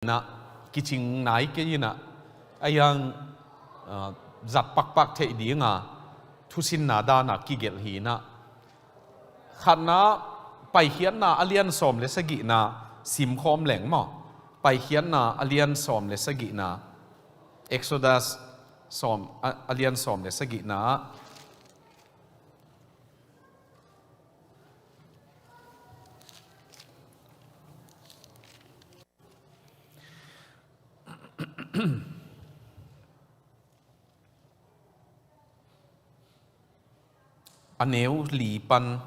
na kiching nai ke ina ayang zat pak the dinga thusin na da na kigel hi na khana pai hian na alian som le sagi na sim khom leng mo pai hian na alian som le sagi na exodus som alian som le sagi na aneu li pan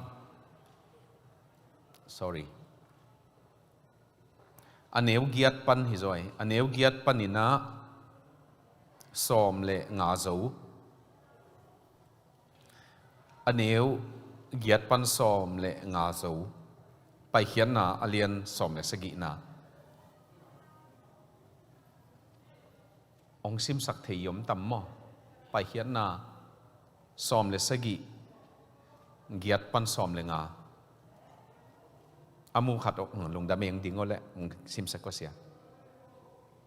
sorry aneu giat pan hi zoi aneu giat panina som le nga zo aneu giat pan som le nga zo pai hian na alian som le sagi na ong sim sak thei yom tam mo pai hian na som le sagi giat pan som le nga amu khat ok lung da meng ding ole sim sak sia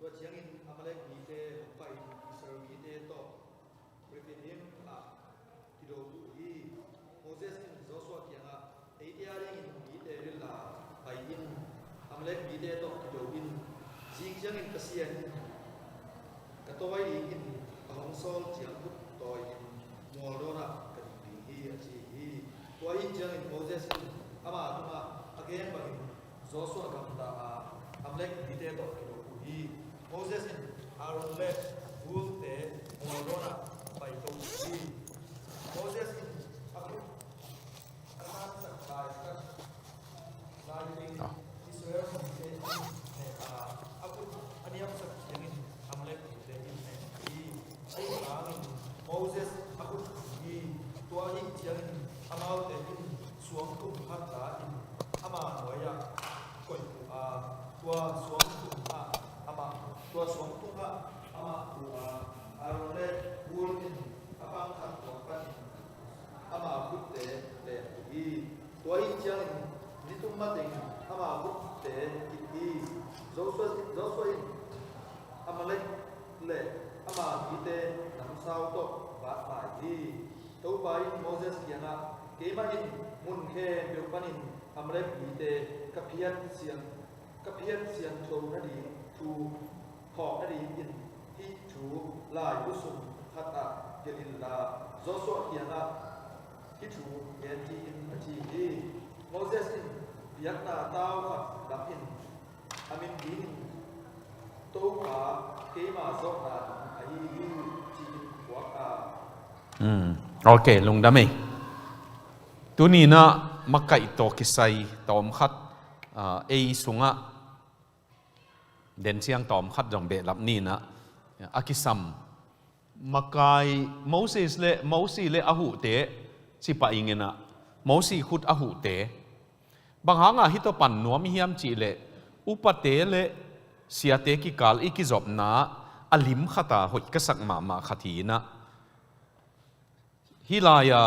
ตัวเชียงอินอเมริกมีเตไปอิสราเอลมีเตต่อเรเฟเนียมอะที่เราดูอีโมเสสอินโจชัวเกียงอะไอเดียเรื่องอินมีเตเรื่องละไปอินอเมริกมีเตต่อที่เราอินจิงเชียงอินกษียณกระตัวอินของโซลเชียงพุทธต่ออินมัวโรนะกันดีฮีอาชีฮีตัวอินเชียงอินโมเสสอินอามาตุมาอาเกนบะอินโจชัวกับตาอเมริกมีเตต่อMoses in Aaron led rule the Morona by Toshi. Moses in Akan sacrifice like Israel from the Akut Aniam sacrifice Amalek the in Moses Akut he Tuahi Tian Amal the in Suam Kum Hatta in Aman Waya Koi Tua Suam Kumตัวสวงตุ้งะอามาตัวอารมณ์เล่บูรณินอาปังขัดตัวกันอามาพุทธเตเตอีตัวอินเชียงนิตุมาติงอามาพุทธเตอีโจสวยอามาเล็กเล่อามาพิเตน้ำสาวตกบาดหมายดีตัวไปโมเสสเกียงะเกมาอินมุนเคเบลปันินอามาเล็กพิเตกับเพียนเสียงโทนดีทูขอบอดีตที่ถูลายวุสุขัตะเกลินลาโจชัวเกียงะที่ถูเยนทีอินอาชีดีโมเสสอินเบียกนาตาวขัดดับอินอามินดีอินโตขาเกมาโซนาอาฮีวิจีอินหัวกาโอเคลุงดามีตัวนี้นะมักไก่โตกิไซตอมขัดเอสุงะเด่นเชียงตอมขัดจงเบลับนี่นะอากิซัมมากายโมเสสเลอาหูเตสิปะอิงนะโมเสสขุดอาหูเตบางหางฮิตปันนัวมิฮิมจีเลอุปเตเลเสียเตกิกาลอิกิจบนาอลิมขตาหดกษักมาขทีนะฮิลายา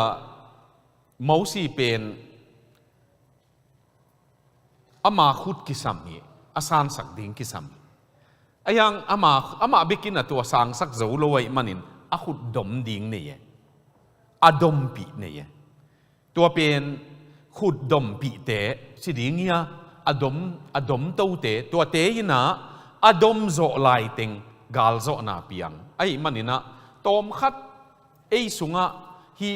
โมเสสเป็นอามาขุดกิซัมฮีอาสานสักดิ่งกิซัมayang ama bikin na tua sang sak zo loi manin akut dom ding ne adom pi ne tua pen khut dom pi te si ding ya adom to te tua te ina adom zo lai teng gal zo na piang ai manina tom khat ei sunga hi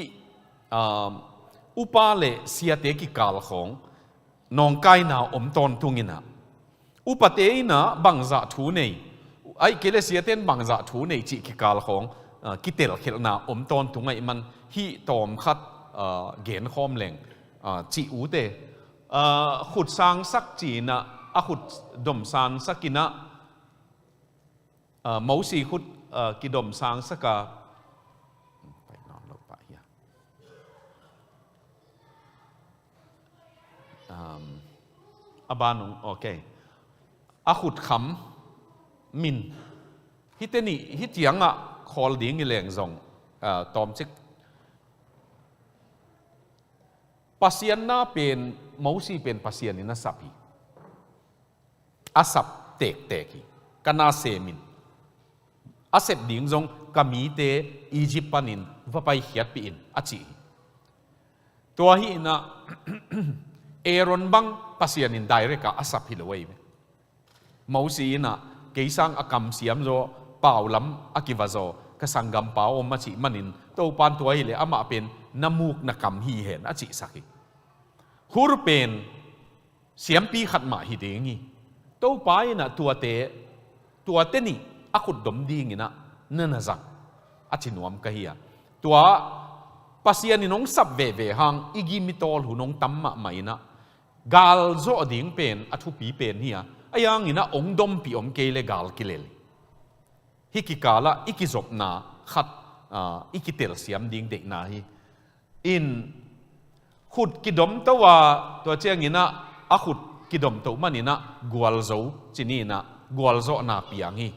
upa le sia te ki kal khong nong kai na om ton tunginaอุปเตยนะบังจะถูในไอ้เกลเซียเต้นบังจะถูในจิกิกาลของกิเตลเขลนาอมตอนถุงไอ้มันฮีตอมคัดเกณฑ์ข้อมแหลงจิอูเตขุดสร้างสักจีนะขุดดมสางสักกินะเมาสีขุดกิดมสางสักกะไปนอนลงไปอบานงโอเคอาขุดขำมินฮิตเตนี่ฮิตยังอ่ะคอลดิ้งแรงซองตอมจิกปัสยันน่าเป็นมูสีเป็นปัสยันนี่นะสับฮีอาสับเตก กันอาเซมินอาเซบดิ้งจงกามีเตอียิปต์ปนินว่าไปเฮียดปีอินอาจีตัวฮีนะเอรอนบังปัสยานินไดเรกอาสับฮิลเวยมาวซีนะเกยสังอากำเสียมโจเป่าล้ำอากิวาโจกสังกัมเป่าอมมาจีมันินตัวปานตัวฮิเลอามาเป็นน้ำมูกนักกำฮีเห็นอาจีสักฮูรุเป็นเสียมปีขัดมาฮิเดงีตัวไปนะตัวเตนี่อากุดดมดีงี้นะนั่นนะจังอาชินวมกะเฮียตัวปัสยานินงสับเวหังอีกิมิตอลหูนงตัมมะไม่นะกาลโซอดิ่งเป็นอัทุปีเป็นเฮียอายังงี้นะองดมปีอมเกเลกาลกิเลลฮิกิกาละอิกิจบนาขัดอิกิเตลเสียมดิ่งเด็กนาฮีอินขุดกิดมตัวตัวเจียงี้นะอาขุดกิดมตัวมันนี่นะกวลโซจีนี่นะกวลโซนาปียงฮี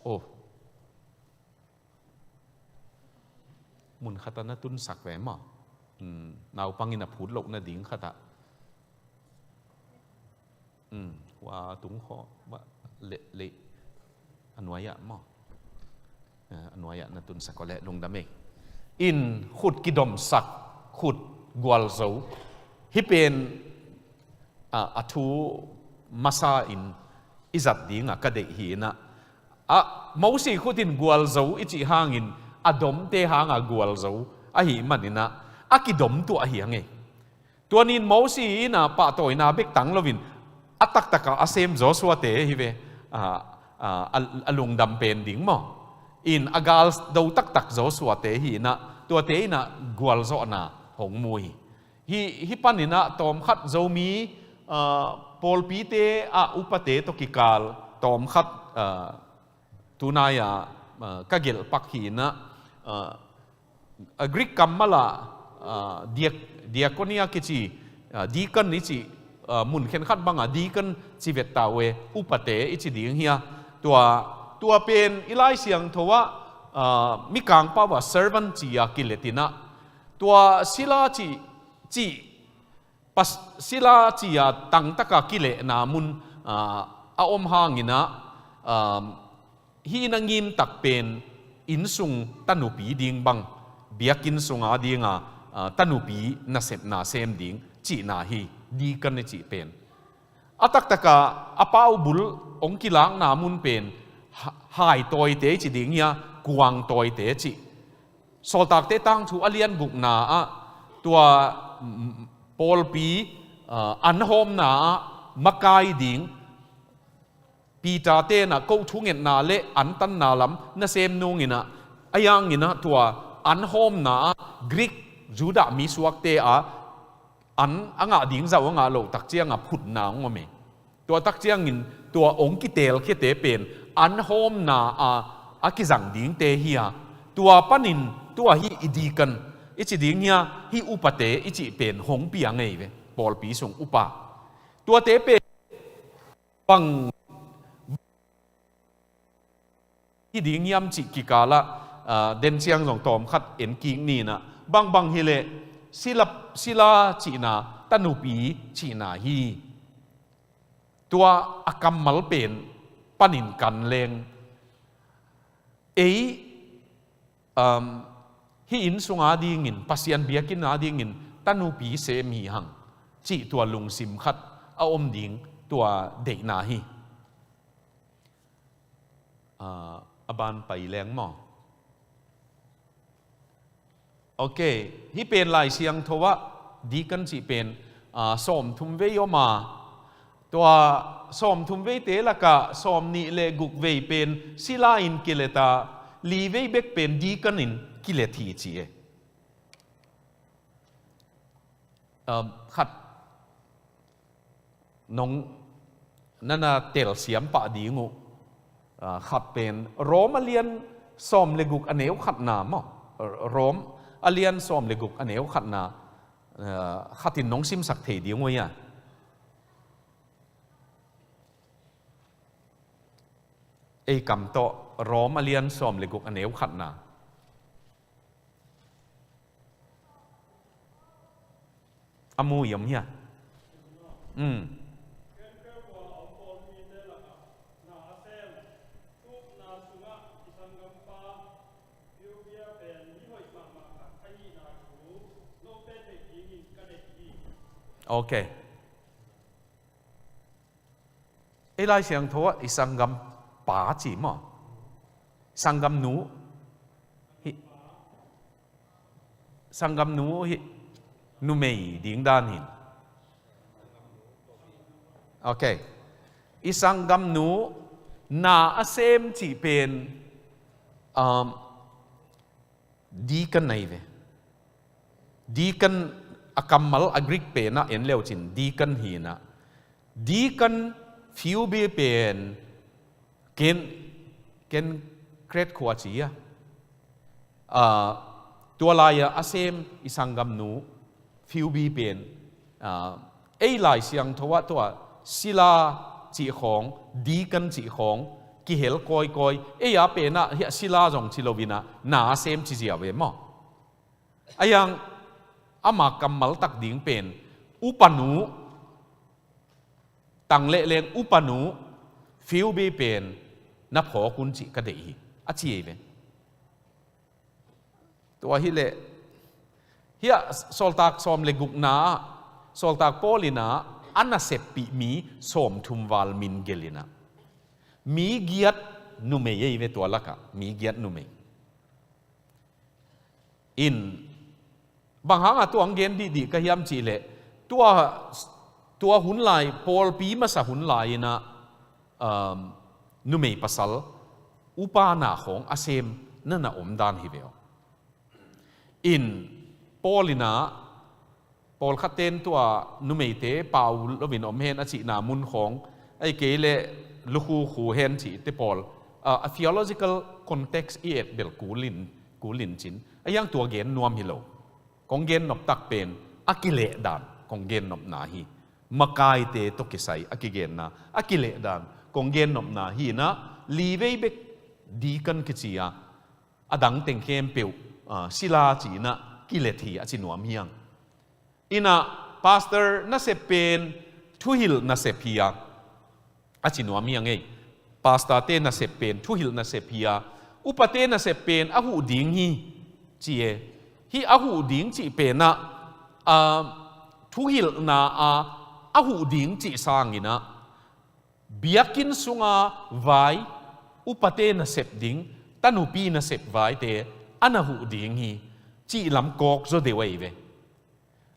โอ้มุนขัตนะตุนสักแหวมอ่ะนาวปังอินะพูดโลกนะดิ่งขัตะว่าตุงขอว่าเละอันวายะมั้งอันวายะนะตุนสักก็เละลงดำเองอินขุดกิดมสักขุดกวลโซฮิเป็นอัทูมาซาอินอิจัดดิ่งอ่ะกระเดหีนะมาวสีขุดินกวลโซอิจิหางอินอดมเตหางกวลโซหิมันนี่นะกิดมตัวหิงไงตัวนี้มาวสีนะปะตัวน่าเบกตังลวินตักอาเซมโจสัวเตฮิเวลุงดำเป็นดิ่งมั้งอินกาลดูตักโจสัวเตหินะตัวเตนะกวลโซนะหงมุยฮิปันนี่นะตอมขัดโจมีปอลปีเตอุปเตตกิกาลตอมขัดตุนายกะเกลปักหินะกรีกกัมมาลาเดียกคนนี้กิจิดีกันนี่จิมุนเข็นขัดบังดีกันชีวิตตาเวอุปเตอิจิดิ่งเฮียตัวเป็นอิไลเสียงทว่ามีกางป้าว่า servant จีกิเลตินะตัวศิลาจีปัสศิลาจีตั้งตะกะกิเลนามุนอมหางินะฮีนังยิมตักเป็นอินสุงตันุปีดิ่งบังเบียกินสุงดิ่งตันุปีนาเซนาเซมดิ่งจีนาฮีดีกันในจีเป็นตักตะกะป้าบุลองกิลังนามุนเป็นหายตัวเตจีดิ่งเนียกวางตัวเตจีโซตักเตตั้งชูอเลียนบุกนาตัวปอลปีอันโฮมนามักไกดิ่งปีตาเตนะกูทุ่งเงินนาเละอันตันนาลัมน่าเซมนูงินะยังงินะตัวอันโฮมนากรีกจูดามีสวกเตอันดิ่งจะว่างโลตักเจียงพุดนางว่าเมตัวตักเจียงงินตัวองกิเตลเคเตเป็นอันโฮมนากิจังดิ่งเตเฮียตัวปันินตัวฮีอีดีกันอิจิดิ่งเฮียฮีอุปเตอิจิเป็นหงปียงไงเวปอลปีส่งอุปาตัวเตเป็นบังที่ดิ่งยำจิกิกาละเดนเชียงสองตอมขัดเอ็นกิงนี่นะบางฮิเลศิลาจีนาตันุปีจีนาฮีตัวอากรรมมัลเป็นปันินกันเลงฮีอินสุงอาดีงินปัสยันเบียกินอาดีงินตันุปีเซมีหังจีตัวลุงซิมขัดอมดิ่งตัวเด็กนาฮีอบานไปแรงหมอโอเคฮิเป็นลายเสียงทว่าดีกันสิเป็นสมทุมเวโยมาตัวสมทุมเวเตละกะสมนี่เลกุกเวเป็นศิลาอินกิเลตาลีเวเบกเป็นดีกันอินกิเลทีจีขัดน้องนั่นน่ะเตลเสียมปะดีงูขัดเป็นโรมอเลียนสมเลกุกอเนวขัดนามอ่ะโรมอเลียนสมเลกุกอเนวขัดนาขัดตินน้องซิมสักเทดีงวยกำโตโรมอเลียนสมเลกุกอเนวขัดนาอามูยมเฮีย โอเคไอ้ลายเสียงโทษอีสังกัมป่าจีมั้งสังกัมหนูสังกัมหนูนูไม่ดิ่งด้านหินโอเคอีสังกัมหนูนาอาเซมจีเป็นดีกันไหนเวดีกันอากัมมัลอักริกเป็นนะเอ็นเลวจินดีกันหีนะดีกันฟิวบีเป็นเกณฑ์เครดขวาจีอะตัวลายอาเซมอิสังกัมนูฟิวบีเป็นไอ้ลายเสียงทว่าตัวศิลาจีของดีกันจีของกิเฮลกอยเอ้ยาเป็นนะเฮียศิลาจงชิโลวินะนาอาเซมจีเจียเวมั้งไอ้ยังอามากัมมัลตักดิ่งเป็นอุปนูตังเล่งอุปนูฟิวบีเป็นนับขอคุณจิกระเดียอาชีพตัวฮิเลเฮียโซลตากซอมเลกุกนาโซลตากโปลินาอันน่ะเสพปีมีสมทุมวาลมินเกลินามีเกียรตินุเมย์เวตัวละกะมีเกียรตินุเมย์อินบางครั้งตัวอังเกนดีก็ยำจีเล่ตัวหุ่นลายพอลปีมาสะหุ่นลายนะนุเมย์ปัสสาวอุปาหน้าของอาเซมนั่นน่ะอมดานฮิเวลอินพอลินาพอลขัดเต้นตัวนุเมย์เตป่าวลวินอมเฮนอาจินามุนของไอ้เกลลูกคู่เฮนจีเตพอลtheological context อีเอ็ดเบลกูลินจินไอ้ยังตัวเกนนวมฮิโลของเกนนบตักเป็นอากิเลดานของเกนนบนาฮีมาไกเตตกิไซอากิเกนนะอากิเลดานของเกนนบนาฮีนะลีเวเบกดีกันกิจิยาอดังเต็งเข้มเปียวศิลาจีนะกิเลตีอาจินวมเฮียงอินะพาสเตอร์น่าเสพเป็นทุหิลน่าเสพเฮียอาจินวมเฮียงเองพาสตาเตน่าเสพเป็นทุหิลน่าเสพเฮียอุปเตน่าเสพเป็นอาหูดิงฮีจีฮีอาหูดิงจีเป็นนะทุหิลนาอาหูดิงจีสร้างอินะเบียกินสุงาไว้อุปเตน่าเสพดิงตันุปีน่าเสพไว้เตอันหูดิงฮีจีลำกอกโจเดวัยเว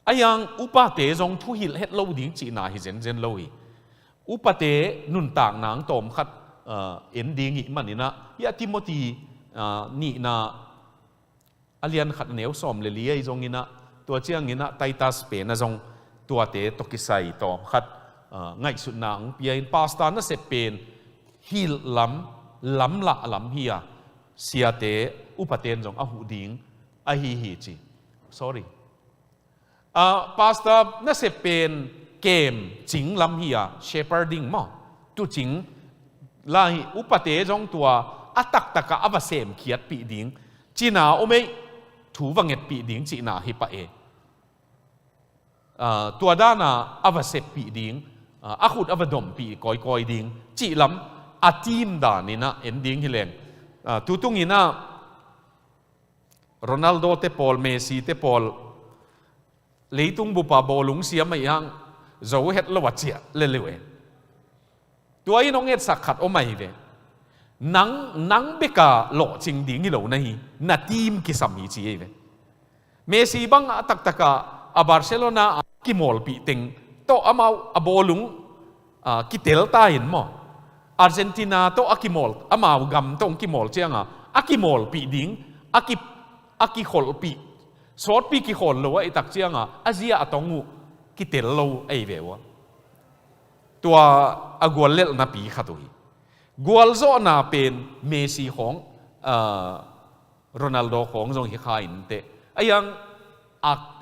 อายังอุปเตจงทุหิลเฮ็ดโลดิงจีนาฮิเจนโลฮีอุปเตนุนต่างนางตอมขัดเอ็นดิงฮีมันนี่นะยาติโมตีนี่นะอาเลียนขัดเหนียวสอมเลลียจงนี่นะตัวเจียงนี่นะไตตัสเป็นนะจงตัวเตตกิไซตอมขัดไงสุดนางเปียนปาสตานะเสพเป็นฮิลล้ำละล้ำเฮียเสียเตอุปเตนจงอาหูดิงอาฮีจี sorry ปาสตาน่าเสพเป็นเกมจิงล้ำเฮียเชปาร์ดิงมั้งตัวจิงลาหิอุปเตจงตัวอัตักตะกะอวเสมเขียดปีดิงจีนาโอเมถูวังเอ็ดปีดิงจีนาฮิปะเอตัวด้านาอวเสพปีดิงอาขุดอวดมปีกอยดิงจีล้ำอาทีมดานี่นะเอ็นดิงฮิเลงตุตุงินะโรนัลโดเตปอลเมซี่เตปอลเลยตุงบุปผาบอลุงเสียไม่ยังโจเฮ็ดละวัดเจียเลเลวตัวไอ้น้องเอ็ดสักขัดโอไม่เวนังเบกาหล่อจริงดิ่งฮิโลนะฮีนาทีมกิสามีจีเวเมซี่บังตักตะกะบาร์เซโลนากิมอลปีติงโตอามาบอลุงกิเตลตาหินมั้งอาร์เจนตินาโตอากิมอลอามาวกัมโตกิมอลเจียงอากิมอลปีดิ่งอากิขอลปีสอดปีกิขอลเลยว่าไอ้ตักเจียงอาเซียตองงูกิเตลโลไอเววะตัวอากวลเล่นนาปีขัดตัวฮีกวลโซนาเป็นเมซี่ของโรนัลโดของจงฮิคาอินเตไอยัง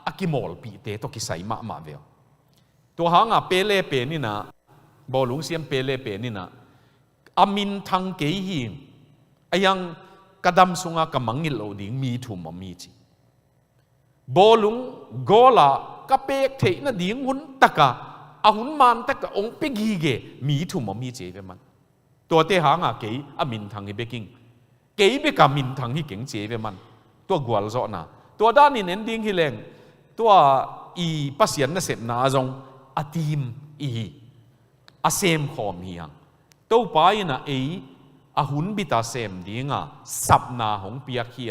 อากิมอลปีเตตกิไซมาเวลตัวหางเปเล่เป็นนี่นะบอลลุงเสียมเปเล่เป็นนี่นะอามินทังเกยิงไอยังกระดำสุงากำมังงิลโอดิงมีถุมมีจีบอลลุงโกลากระเปกเทนดิ่งหุ่นตะกะอาหุ่นมันตะกะองเปกีเกมีถุมมีจีเวมันตัวเตหางเกยอามินทังฮิเบกิงเกยเบกามินทังฮิเก่งจีเวมันตัวกวลโซนะตัวด้านนี้เน้นดิ่งฮิเลงตัว อีปัสยันน่ะเสพนาจงอทีมอีอาเซมขอมเฮียงตัวไปนะอาหุนบิตาเซมดีงาสับนาของเปียขี้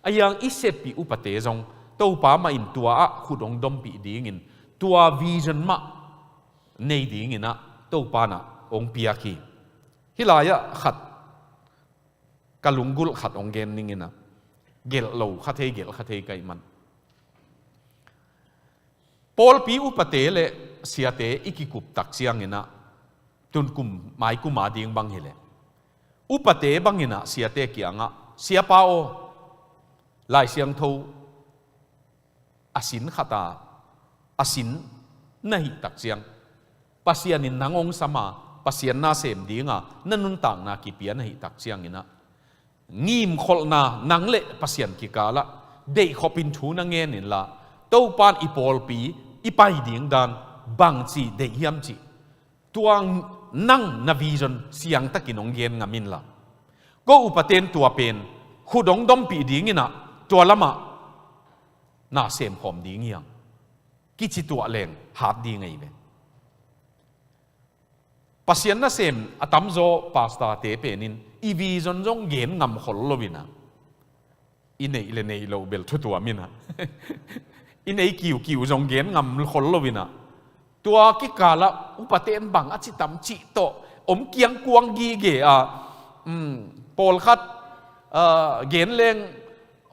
อายังอิเซปีอุปเตจงตัวป้ามาอินตัวขุดองดมปีดีงินตัววิจันมาในดีงินะตัวป้านะองเปียขี้ฮิลายะขัดกะลุงกุลขัดองเกนนิงินะเกลโลขัดเทเกลขัดเทไกมันปอลปีอุปเตเลเสียเตอิกิกุปตักเสียงงินะตุนกุมไม้กุมาดีงบังเฮเลอุปเตบังงินะเสียเตเกียงะเสียป้าโอลายเสียงทูอาศินขตาอาศินนาหิตักเสียงปัสยานินนางองสมาปัสยานนาเสมดีงะนั่นนุนต่างนากิเปียนาหิตักเสียงงินะงีมขลนานังเละปัสยันกิกาละเดขอปินทูนังเงินินละตัวปานอีปอลปีอีไปดิ่งดันบังจีเดียมจีตัวนั่งนาวิจนเสียงตะกินองเงินงามินละก็อุปเทนตัวเป็นขุดองดมปีดิ่งนะตัวละมาน่าเสมหอมดิ่งยังกิจิตัวแรงหาดดิ่งไงเว้ปัสยันน่ะเสมอตัมโซปาสตาเตเปนินอีวีจนจงเงินงำขลโลวินะอินเนยเลเนยโลเบลทุตัวมินะอินเนยคิวจงเงินงำขลโลวินะตัวกิกาละอุปเทนบังอจิตัมจิโตอมเกียงกวงกีเกะโปลคัดเงินเลง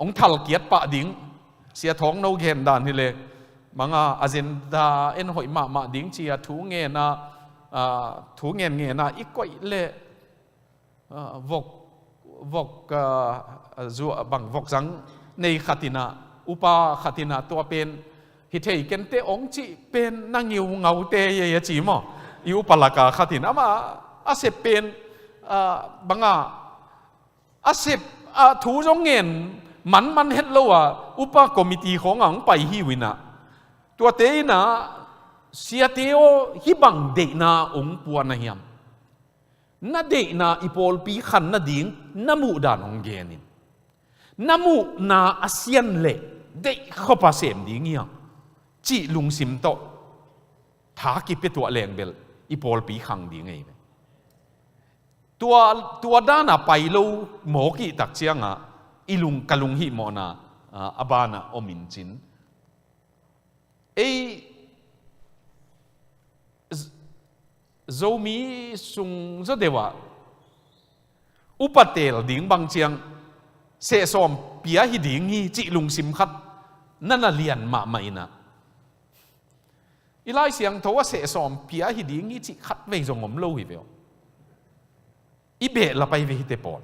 องทัลเกียรปะดิ่งเสียท้องโนเงินดานนี่เลยมังอาเจนดาเอ็นหอยมาดิ่งเชียทูเงินนะทูเงินนะอีกก็เละวกจัวบังวกจังในขัตินาอุปาขัตินาตัวเป็นฮิตเฮกันเตองจีเป็นนางยิวเงาเตยจีมออุปลากาขัตินามาอาเสพเป็นบังอาเสพทูจงเงินมันเห็นแล้วว่าอุปคอมมิตี้ของอังไปฮิวินะตัวเตยนะเสียเตโอฮิบังเดนาองปัวนะเฮียมนาเดนาอีโพลปีขันนาดิ่งนามูดานองเกนินนามูนาอาเซียนเล่เด็กข้าพเสมดิ่งยังจีลุงซิมโตท้ากิเปตัวแรงเบลอีโพลปีขังดิ่งไงตัวด้านไปลูหมอกิตักเชียงอ่ะอีลุงกะลุงหิมอนาอบานาอมินจินโจมีสุงโจเดวะอุปเตลดิ่งบางเชียงเสสอมเปียหิดิ่งฮีจิลุงซิมขัดนั่นน่ะเลียนมาไม่นะอีไลเสียงโทว่าเสสอมเปียหิดิ่งฮีจิขัดเวงจงอมโลหิเวลอีเบะละไปเวหิเตปอน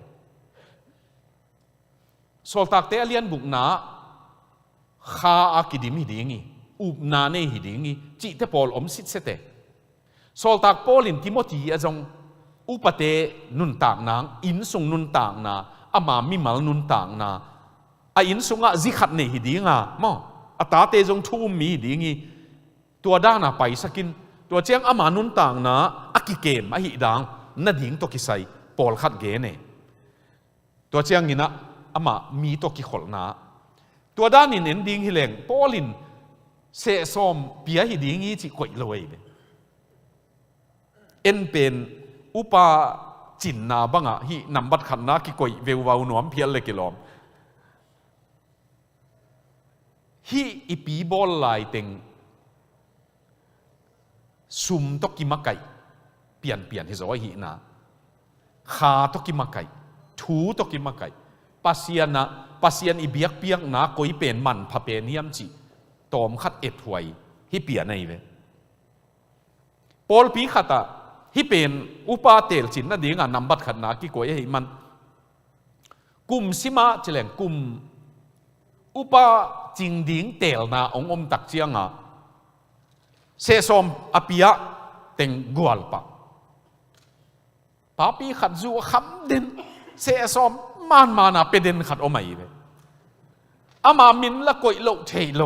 โซลตักเตเลียนบุกนาข้าอากิดิมหิดิ่งฮีอุบนาเนหิดิ่งฮีจิเตปอลอมสิทเสเตโซลตักปอลินทิโมธีอาจงอุปเตนุนต่างนางอินสุงนุนต่างนาอามามิมัลนุนต่างนาอินสุงะจิขัดเนหิดีงาหม้ออัตาเตจงทุ่มมีดีงี้ตัวด้านาไปสกินตัวเจียงอามานุนต่างนาอักิเกมอหิดังนาดิ่งตกิไซปอลขัดเกเนตัวเจียงงี้นะอามามีตกิขลนาตัวด้านินเอ็นดิ่งฮิเลงปอลินเสสอมเปียหิดีงี้จิกวยลอยเอ็นเป็นอุปาจินนาบังอะฮีนำบัดขันนากิกอยเววาวหนวมเพียรเลยกิลอมฮีอีปีบอลลายเต็งซุมตกิมาไก่เปลี่ยนที่จะว่าฮีนาขาตกิมาไก่ทูตกิมาไก่ปัสยานะปัสยานอีเบียกเปียกนาโกยเป็นมันพะเป็นเฮียมจีตอมขัดเอ็ดหวยฮีเปียในเวปอลปีขัดอะที่เป็นอุปาเตลจินนั่นเองนำบัตรขันนากิโกยให้มันกุมสิมาเจริญกุมอุปาจิงดิ่งเตลนาองอมตักเจียงเสสอมอภิยะเต็งกวลปะป้าปีขัดจูคำเด่นเสสอมมันมานาเป็นเด่นขัดอมัยเลยอามามินละกอยโลเทโล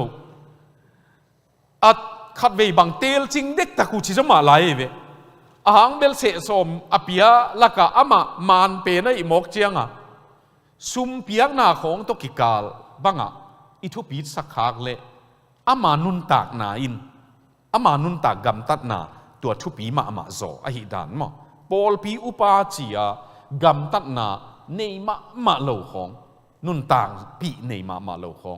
ขัดเวบังเตลจิงเด็กตะกุชิจมาไล่เวอาหังเบลเสสมอภิยะละกะอามามานเปนอิมกเจียงซุมเปียกนาของตกิกาลบังอิทุปีสักขากเล อามานุนตากนาอินอามานุนตากกำตัดนาตัวทุปีมาโซอหิดานมอปอลปีอุปาจียกำตัดนาเนมาโลของนุนตากปีเนมาโลของ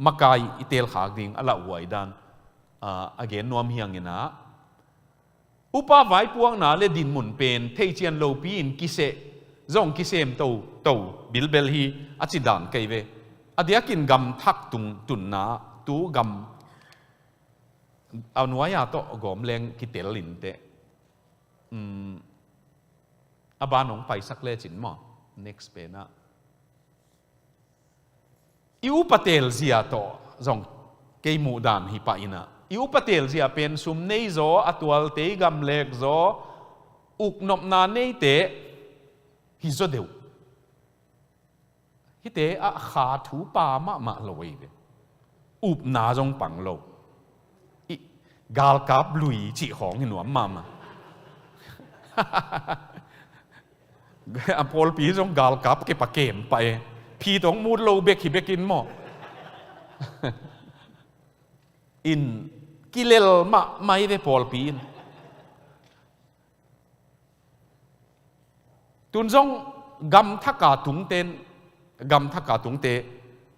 มากายอิเตลขากดิ่งอละหวยดานเกนนวมเฮียงเนาอุปาไว้พวงนาเลดินมุนเป็นเทเจียนโลปีนกิเซจงกิเซมโตบิลเบลฮีอจิดานไกเวอเดียกินกำทักตุนนาตูกำเอาหน่วยโตกอมแรงกิเตลินเตอบานองไปสักเลจินมอ next เป็นนะอิวปะเตลเซียโตจงเกยมูดานฮิปะอินะอิวปะเตลเซียเป็นซุมเนยโซอัตวัลเตกำเล็กโซอุกนบนาเนยเตฮิโซเดวฮิเตอะขาถูปามาโลยเวอุบนาจงปังโลกาลกับลุยจีของหินหัวมาอพอลปีจงกาลกับเก็บปะเกมไปพี่ต้องมูดโลเบกิเบกินหมออินกิเลลมาไม่ได้พอลปีนตุนจงกำทักกาตุงเตนกำทักกาตุงเต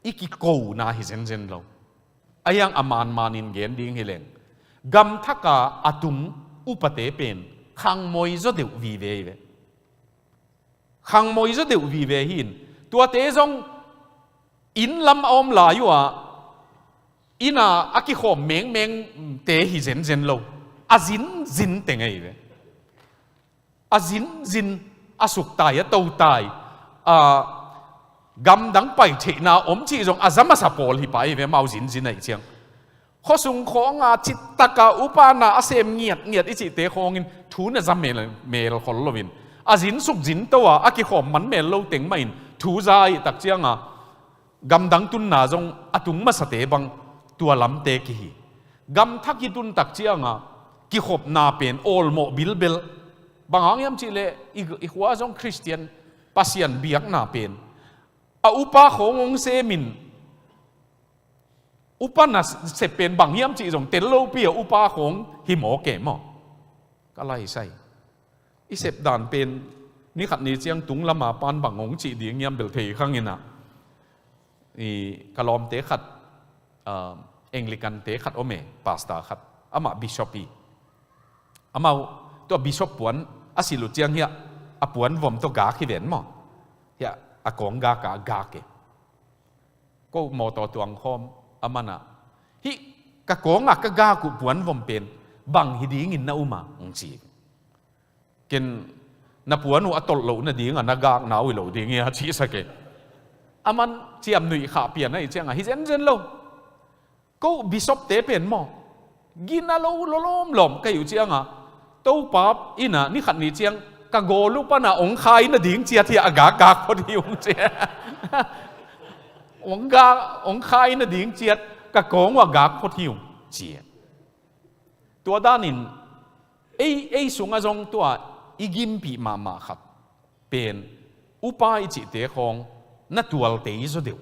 อีกิโกนาฮิเซนเซนเราอายังอามานมานินเกนดิ้งฮิเลงกำทักกาอตุงอุปเตเป็นขังมอยจะเดือดวีเวขังมอยจะเดือดวีเวหินตัวเตจงอินลำอมลาอยู่อ่ะอินาอากิขอมเมงเตฮิเซนเซนเราอาจินเตงไงเวอาจินอาสุกตายอาโตตายกำดังไปเทนาอมชีจงอาจมาสะโพลฮิไปเวมาจินไอเชียงข้อสุงของจิตตะกาอุปานาอาเซมเงียดอิจิเตของอินทูนจะเมลคนลวินอาจินสุกจินตัวอากิขอมมันเมลโลเต็งไม่ทูใจตักเจียงกำดังตุนนาจงอตุงมาสเตบังตัวลำเตกิฮีกำทักกิตุนตักเจียงกิขบนาเป็นโอลโมบิลเบลบางอย่างยามจิเลอีกว่าจงคริสเตียนปัสยันเบียกนาเป็นอุปาขององเซมินอุปนัสเสพเป็นบางอย่างจิจงเตลโลเปียอุปาของหิมโอเกมก็ไล่ใส่อีเสพด่านเป็นนี่ขัดนี้เจียงตุงละมาปานบางองจีดีเงียมเบลเทข้างนี้นะนี่กะลอมเตะขัดเอ็งลิกันเตะขัดโอเมปาสตาขัดอามาบิชอปปีอามาตัวบิชอปปวนอาศิลุเจียงเฮียอาปวนวมตัวกาขี้เด่นมั้งเฮียอากงกาเกก็มอตัวตัวงคอมอามานะฮิกะกงกะกากุปวนวมเป็นบังฮิดีงินนาอุมาองจีกินนับวันว่าตลกน่ะดีงั้นนักกากหนาวอีหลดีเงี้ยชี้สักเกอามันเจียมหนุ่ยขาเปลี่ยนไอ้เจียงฮิเซนเซนโลก็บิชอปเตเป็นหม้อกินน่ะล้มก็อยู่เจียงตู้ปั๊บอินะนี่ขัดนี่เจียงกะโกลูกป้าน่ะองค์ใครน่ะดีเจียที่อากากพอดีองเจียองค์ใครน่ะดีเจียกะโกงว่ากากพอดีองเจียตัวด้านนี้ไอ้สูงอาจงตัวอีกิมปีมาขัดเป็นอุปายจิตเตะของนัตัวเตยโซเดียว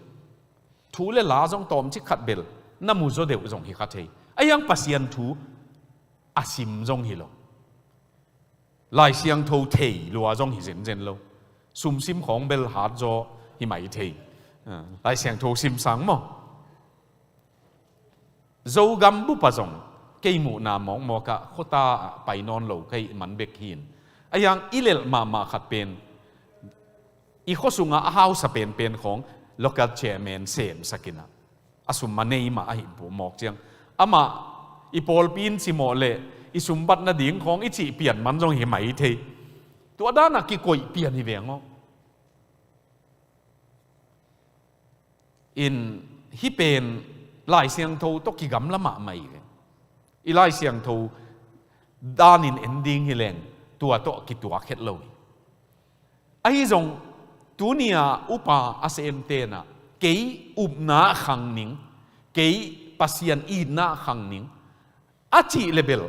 ทูเลลาจงตอมจิขัดเบลน้ำมูโซเดียวจงฮิขัดเฮไอ้ยังปัสยันทูอาซิมจงฮิโลลายเสียงทูเทยลัวจงฮิเซนเจนโลซุมซิมของเบลฮาร์ดโจฮิไม่เทยลายเสียงทูซิมสังมั้งโจกัมบุปจงเกี่ยมูนามองมอกะโคตาไปนอนโลกให้มันเบกหินไอ้ยังอิเลลมาขัดเป็นอีข้อสุงอาฮาวสเป็นของ local chairman เซมสกินะอาสุมมาเนยมาไอ้ผมบอกเจียงอามาอีโพลปีนสิโมเลอีสุมบัตนาดิ่งของอีจีเปลี่ยนมันจงเห็นไหมเทตัวด้านนักกิโกยเปลี่ยนอีเวียงอ๋ออินฮิเป็นลายเสียงโทตกิกำละมาไม่อีลายเสียงโทด้านอินเอนดิ้งฮิเลงตัวโตกิตัวเข็ดเลยไอ้จงตัวนี้อุปาอาเซมเตนะเกยอุบนาขังนิงเกยปัสยันอีนาขังนิงอาชีเลเบล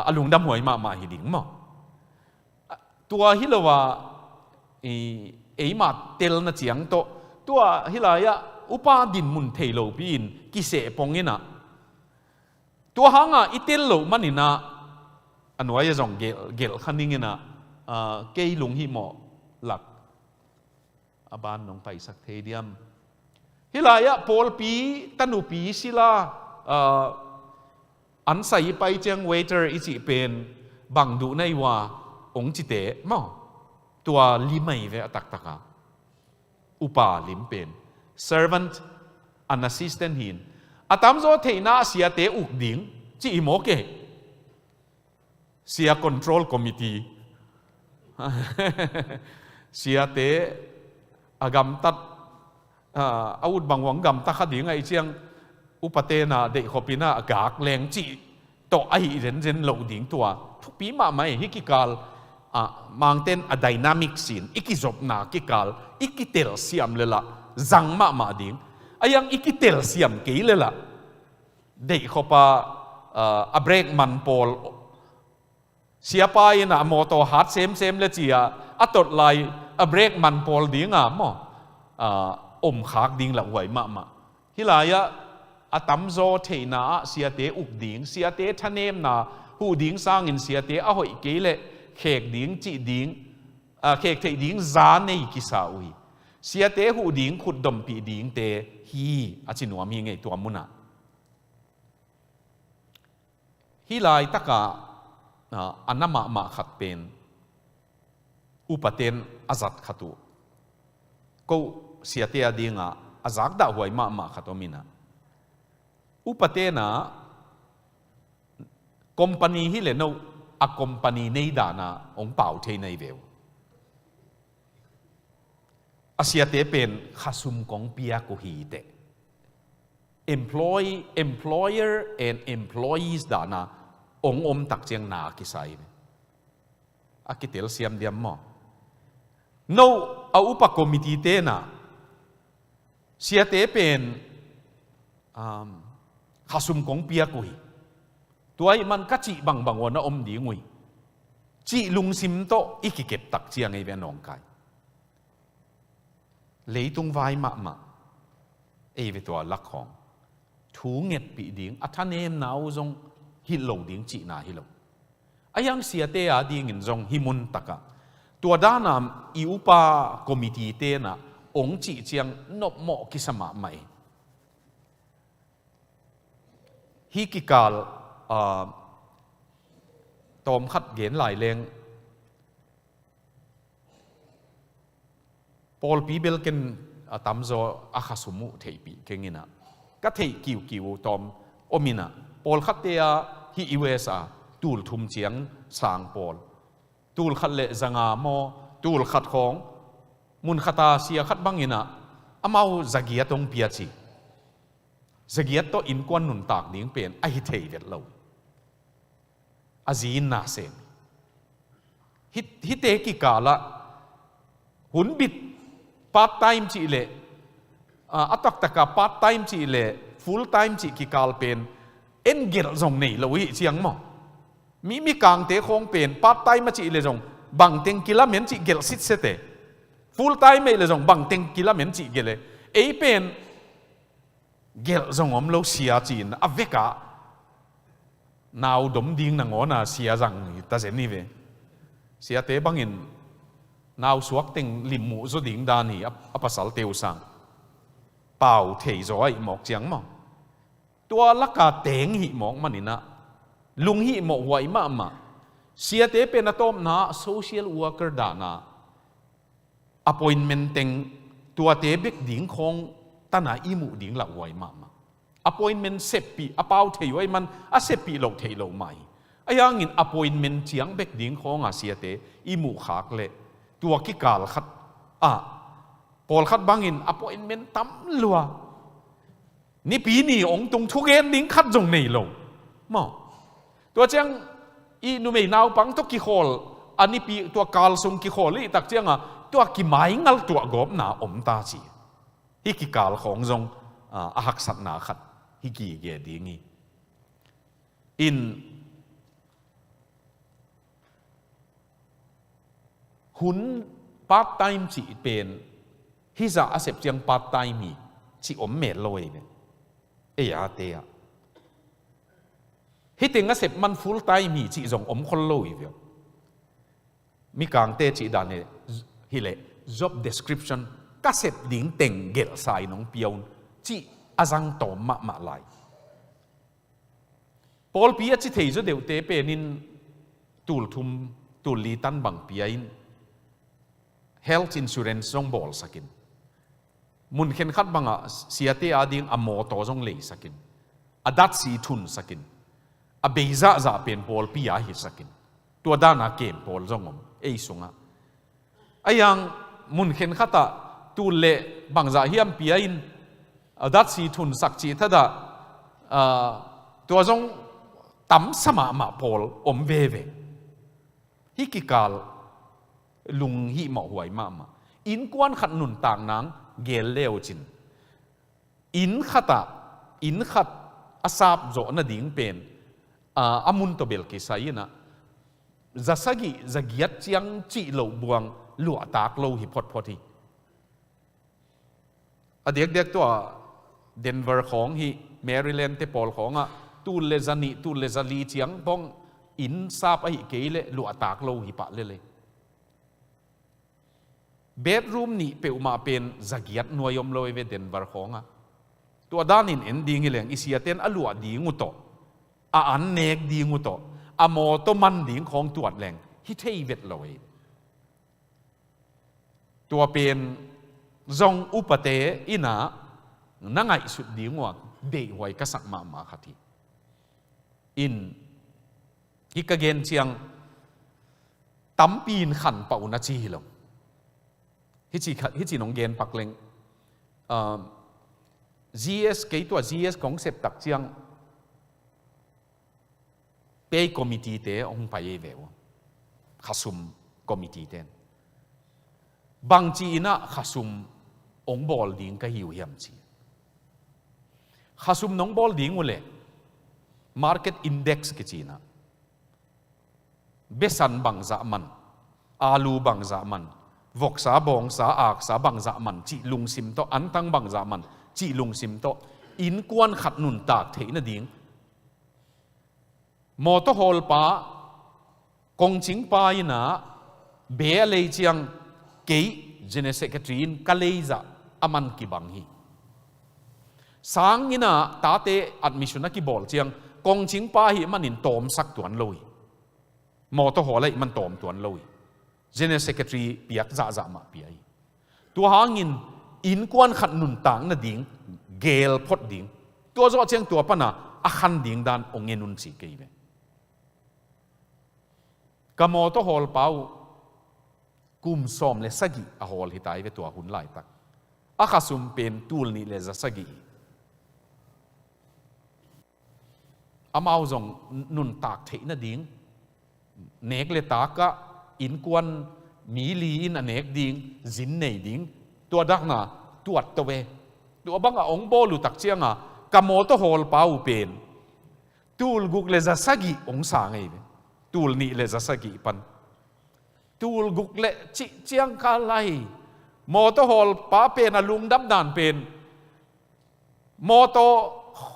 อลุงดำหวยมาฮิดิ่งมั้งตัวฮิลว่าไอ้มาเตลนะเจียงโตตัวฮิลายะ อุปาดินมุนเทโลปีนกิเสปงเงินะตัวหางอ่ะอิเตลโลมันนี่นะอันว่าจะส่งเกลขันนี่เงินะเกยลุงหิมอหลักอบานน้องไปสักเทเดียมฮิลายะโพลปีตันุปีศิลาอันใส่ไปเจียงเวเตอร์อิจิเป็นบังดูในว่าองค์จิเตะมั้งตัวลิไม่เวตักตะกาอุปาลิมเป็น servant an assistant หินอาตามโซเทน่าเสียเตอุกดิ่งจีโมเกเสีย control committee เสียเตอากำตัดอาวุธบางวังกำตัดขดิ่งไอเชียงอุปเทน่าเด็กขบิน่ากากแรงจีต่อไอเรนเรนเหล่าดิ่งตัวทุกปีมาไม่ฮิกิกาลมังเต้นอะไดนามิกซีนอิกิจบนากิกาลอิกิเตลเซียมเลยละจังมาดิ่งอายังอิกิเตลเซียมกี่เลยละเด็กขบa break man pol siapa ina moto hat sem le chia atot lai a break man pol dinga mo khak ding la wai ma hilaya atam zo theina sia te uk ding sia te thanem na hu ding sang in sia te a hoi ke le khek ding chi ding khek thei ding za nei ki sa ui sia te hu ding khut dom pi ding te hi achinuam hi ngei tua munaฮิลายตะกะอันนั้นมาขัดเป็นอุปเทนอาจัดขัดตัวก็เสียเตียดีงะอาจักด่าหวยมาขัดตัวมินะอุปเทนะคอมพานีฮิเลนเอาอะคอมพานีในด่านะองเป่าเทในเวลอาเสียเตียเป็นข้าซุมของเปียกุฮีเตemployer and employees ดานะองตักเจียงนาคิไซอากิเตลเซียมเดียมมอ no เอาอุปกรณ์มิติเตนะเสียเตเป็นข้าซุมของเปียกุยตัวมันกัจจิบางวันนะดีงุยจีลุงซิมโตอีกิเก็บตักเจียงไอเวนองไกเลยตุงไวมาเอเวตัวลักของถูเงียบปีดิ่งอัฐเนมนาวจงฮิโลดิ่งจีนาฮิโลอายังเสียเตะดิ่งอินจงฮิมุนตะกะตัวด้านนั้นอีอุปาคอมมิตี้เตนะองจีเจียงนบหมอกิสมาไม่ฮิกิกาลตอมขัดเกณฑ์หลายแรงพอลปีเบลกันตามโซอาคาสุมุเทปีเก่งนะก็เทกิวตอมโอมินะพอลขัดเตียฮิอิเวสาตูลทุมเจียงสางพอลตูลขัดเลจังอาโมตูลขัดของมุนขัดตาเสียขัดบังอินะอามาจักรียตงเปียจีจักรียตโตอินกวนนุนตากดิ้งเป็นไอเทเวตเลวอาจีนนาเซนฮิเตกิกาละหุนบิดพาร์ทไทม์จีเลอัตตะกาพาร์ทไทม์จีเลฟูลไทม์จีกิกาลเป็นเอ็นเกลจงนี่เราวิเชียงมั้งมีกางเตะคงเป็นพาร์ทไทม์มาจีเลจงบังเต็งกิลาเมนจีเกลสิทธิ์เสตฟูลไทม์ไม่เลยจงบังเต็งกิลาเมนจีเกลเอเป็นเกลจงอมเราเสียจีนอเวกานาวดมดิ้งนางอน่ะเสียจังตาเจนี่เวเสียเตะบังอินนาวสวกเต็งลิมมูสุดิ้งดานี่อัปสัลเตวสังเป่าเทจอยหมอกเจียงมั้งตัวลักกาเตงหิหมอกมันนี่นะลุงหิหมอกไว้มาเสียเตเป็นอาตอมนะ social worker ดานะ appointment เต็งตัวเตเบกดิ้งของตาหนาอิมูดิ้งละไว้มา appointment เสพปีอาเป่าเทไว้มันอาเสพปีเราเทเราไม่อายังอิน appointment เจียงเบกดิ้งของอาเสียเตอิมูขากเละตัวกิกาลขัดพอลขัดบางอิน appointment ตั้มลัวนี่ปีนี้องตรงทุกเอ็นดิ้งขัดจงในโลมั้งตัวเจ้าอีนุ่มไอ้นาวปังตัวกิโคลอันนี้ปีตัวกาลซุงกิโคลอีตักเจ้าตัวกิไม้งัลตัวกบหนาอมตาจีฮิกิกาลของจงหักสัตนาขัดฮิกิเกดีงี้อินหุนพาร์ทไทม์จีเป็นฮิจะอาเซปเจียงพาร์ทไทม์มี chỉ ôm mẹ lôi về ấy à thế à hết tiếng sếp man full time mi chỉ dùng ôm khol lôi về mi càng tê chỉ đàn này hi lệ job description các sếp đỉnh tiền gel sai nông pion chỉ azang to mà lại Paul Pia chỉ thấy cho đều tế pe nín tul li tan bằng pia in health insurance trong bol sakin mun khen khát bằng à siate ading amo to trong lei sakin adat si thun sakin a beiza za pen Paul Pia hi sakin tua dana kem Paul trong ei sunga ayang mun khen khata tul le bang za hiam pia in adat si thun sak chi thada tua trong tắm sama ma Paul về về hi kikal lung hi ma huai ma in quan khát nun tang nang gel leo chin in khat asap zo na ding pen amun to bel ke sai na zasagi zagiat chiang chi lo buang lua tak lo hi phot hi adek to Denver khong hi Maryland te Paul khong a tu le zani chiang bong in sap ai ke le lua tak lo hi pa le bedroom ni pe uma pen zagiat nuayom lo ve Denver khonga to danin ending ileng isiaten alua dingu to a an nek dingu to a mo to man ding khong tuat leng hi thei vet loi to pen zong upate ina nangai sut dingwa de hoi ka sak ma khati in hikagen chiang tampin khan pau na chi lo hi chi nong gen pak leng GS ke to GS concept tak chiang pay committee te ong pai ve khasum committee ten bang chi ina khasum ong bol ding ka hiu hiam chi khasum nong bol ding ule market index ke china besan bang za man alu bang za man vok sa bong sa ak sa bang za man chi lung sim to an tang bang za man chi lung sim to in kwan khat nun tak thei na ding mo to hol pa kong ching pa ina be le chiang ke general secretary in kaleiza aman ki bang hi sang ina ta te admission ki bol chiang kong ching pa hi manin tom sak tuan loi mo to holai man tom tuan loi general secretary piak za ma pi ai tu hangin in kwan khat nun tang na ding gel phot ding tu zo cheng tu pana a khan ding dan ongen nun chi ke be ka mo to hol pau kum som le sagi a hol hitai ve tu hun lai tak a khasum pen tul ni le za sagi amao zong nun tak thei na ding nek le taka in kwan mi li in anek ding zin nei ding tua dak na tuat to we tua bang a ong bo lu tak chianga kamo to hol pau pen tul guk le za sagi ong sa ngai be tul ni le za sagi pan tul guk le chi chiang ka lai mo to hol pa pen a lung dam dan pen mo to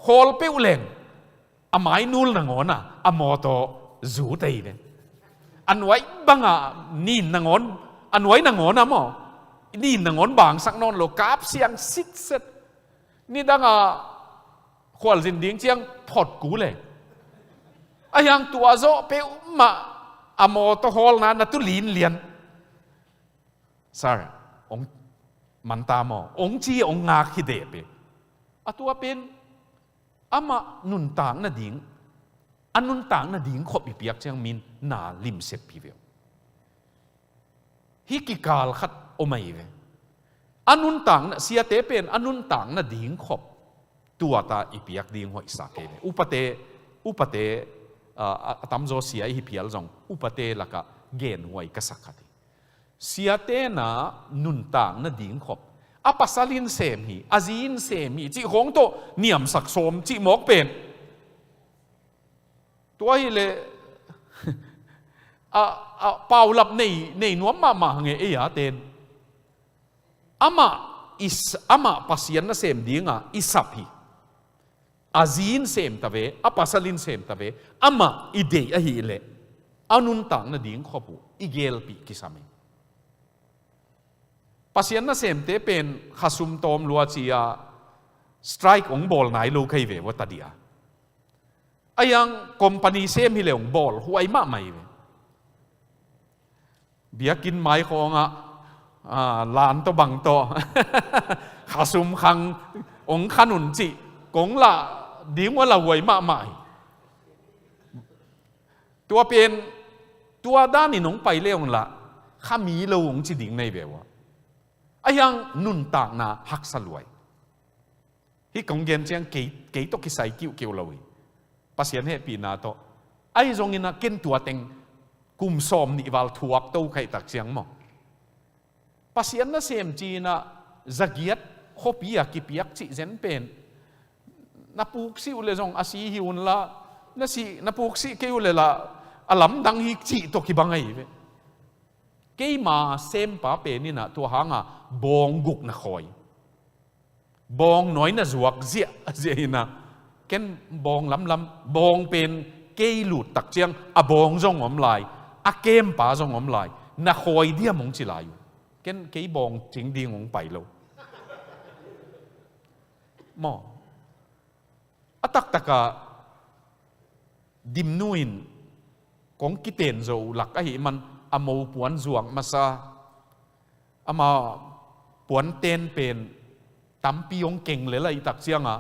hol pe uleng amai nul na ngona amoto zu tei be anwai banga nin na ngon anwai na ngona mo nin na ngon bang sak non lo kap siang sit set ni danga khwal jin ding chiang phot ku le ayang tua zo pe ma amoto hol na tu lin lian sar ong manta mo ong chi ong ngak hi de pe atua pen ama nun tang na ding anun tang na ding khop bi piak chang min na lim sep pi ve hi ki kal khat omai ve anun tang na sia te pen anun tang na ding khop tua ta i piak ding hoi sa ke upate atam zo sia hi pial jong upate laka gen hoi ka sakati sia te na nun tang na ding khop apasalin sem hi azin sem hi chi hong to niam sak som chi mok penตัวhi le a pau lap nei nuam ma nge e ya ten ama is ama pasien na sem dinga isapi azin sem tave apasalin sem tave ama ide ahile anun tang na ding khopu igel pi kisame pasien na sem te pen khasum tom lua chia strike ong bol nai lo kai ve watadia ayang company sem hi leong bol huai ma mai ve biakin mai ko nga lan to bang to khasum khang ong khanun chi kong la ding wa la huai ma maiตัวเป็นตัวด้านนี่น้องไปเลี้ยงละข้ามีเราองจีดิ่งในแบบว่าไอ้ยังนุนต่างนาหักสลวยที่กงเย็นเชียงกี่ตกกิใส่กิ้วเกี่ยวเลยภาษาเนี่ยปีนาโตไอ้ตรงนี้นะเกินตัวเต็งกุมซ้อมนิวาลทวกโตใครตักเสียงมั้งภาษาเนี่ยเสียมจีนะจักยัดขบยากิปยักจีเซนเป็นนับปุกซิวเลยจงอาศัยหิวนละนับปุกซิเกี่ยวเลยละอลัมดังฮิกจีตกกี่บังไงเว้กี่มาเซมป้าเป็นนี่นะตัวหางอ่ะบองกุกนะคอยบองน้อยนะจวกเจียนะเก่นบองล้ำบองเป็นกี่หลุดตักเจียงอะบองจงอมลายอะเกมป้าจงอมลายนะคอยเดียมงจิลายอยู่เก่นกี่บองจริงดีงงไปแล้วมออะตักตะกะดิมนุยนของกิเตนโจหลักไอ้มันอโมปวนจวงมาซาอามาปวนเตนเป็นตั้มปีองเก่งเลยละอีตักเสียงอ่ะ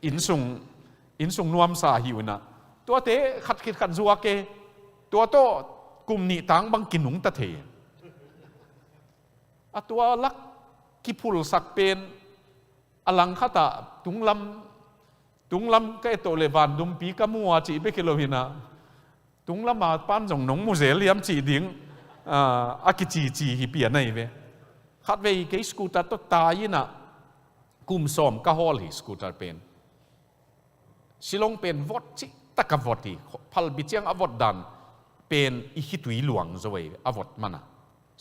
อินสุงนวมสาหิวนะตัวเตะขัดขิดขัดจัวเกตัวโตกลุ่มนี้ต่างบังกินหนุงตะเทอะตัวลักกิพุลสักเป็นอลังคตะตุงลำก็ไอโตเลวันดุมปีกมัวจีไปกิโลหินะตุงละมาปั้นจงหนงมูเสลียมจีดิ้งอากิจีฮิเปียนไงเว้ขัดเวย์สกูตาร์ตัวตายนะกุมซ้อมก็ฮอลฮิสกูตาร์เป็นสิลงเป็นวอดจิตะกวอดที่พัลบิเจียงอวดดันเป็นอิฮิตุยหลวงจะเวอวดมันนะ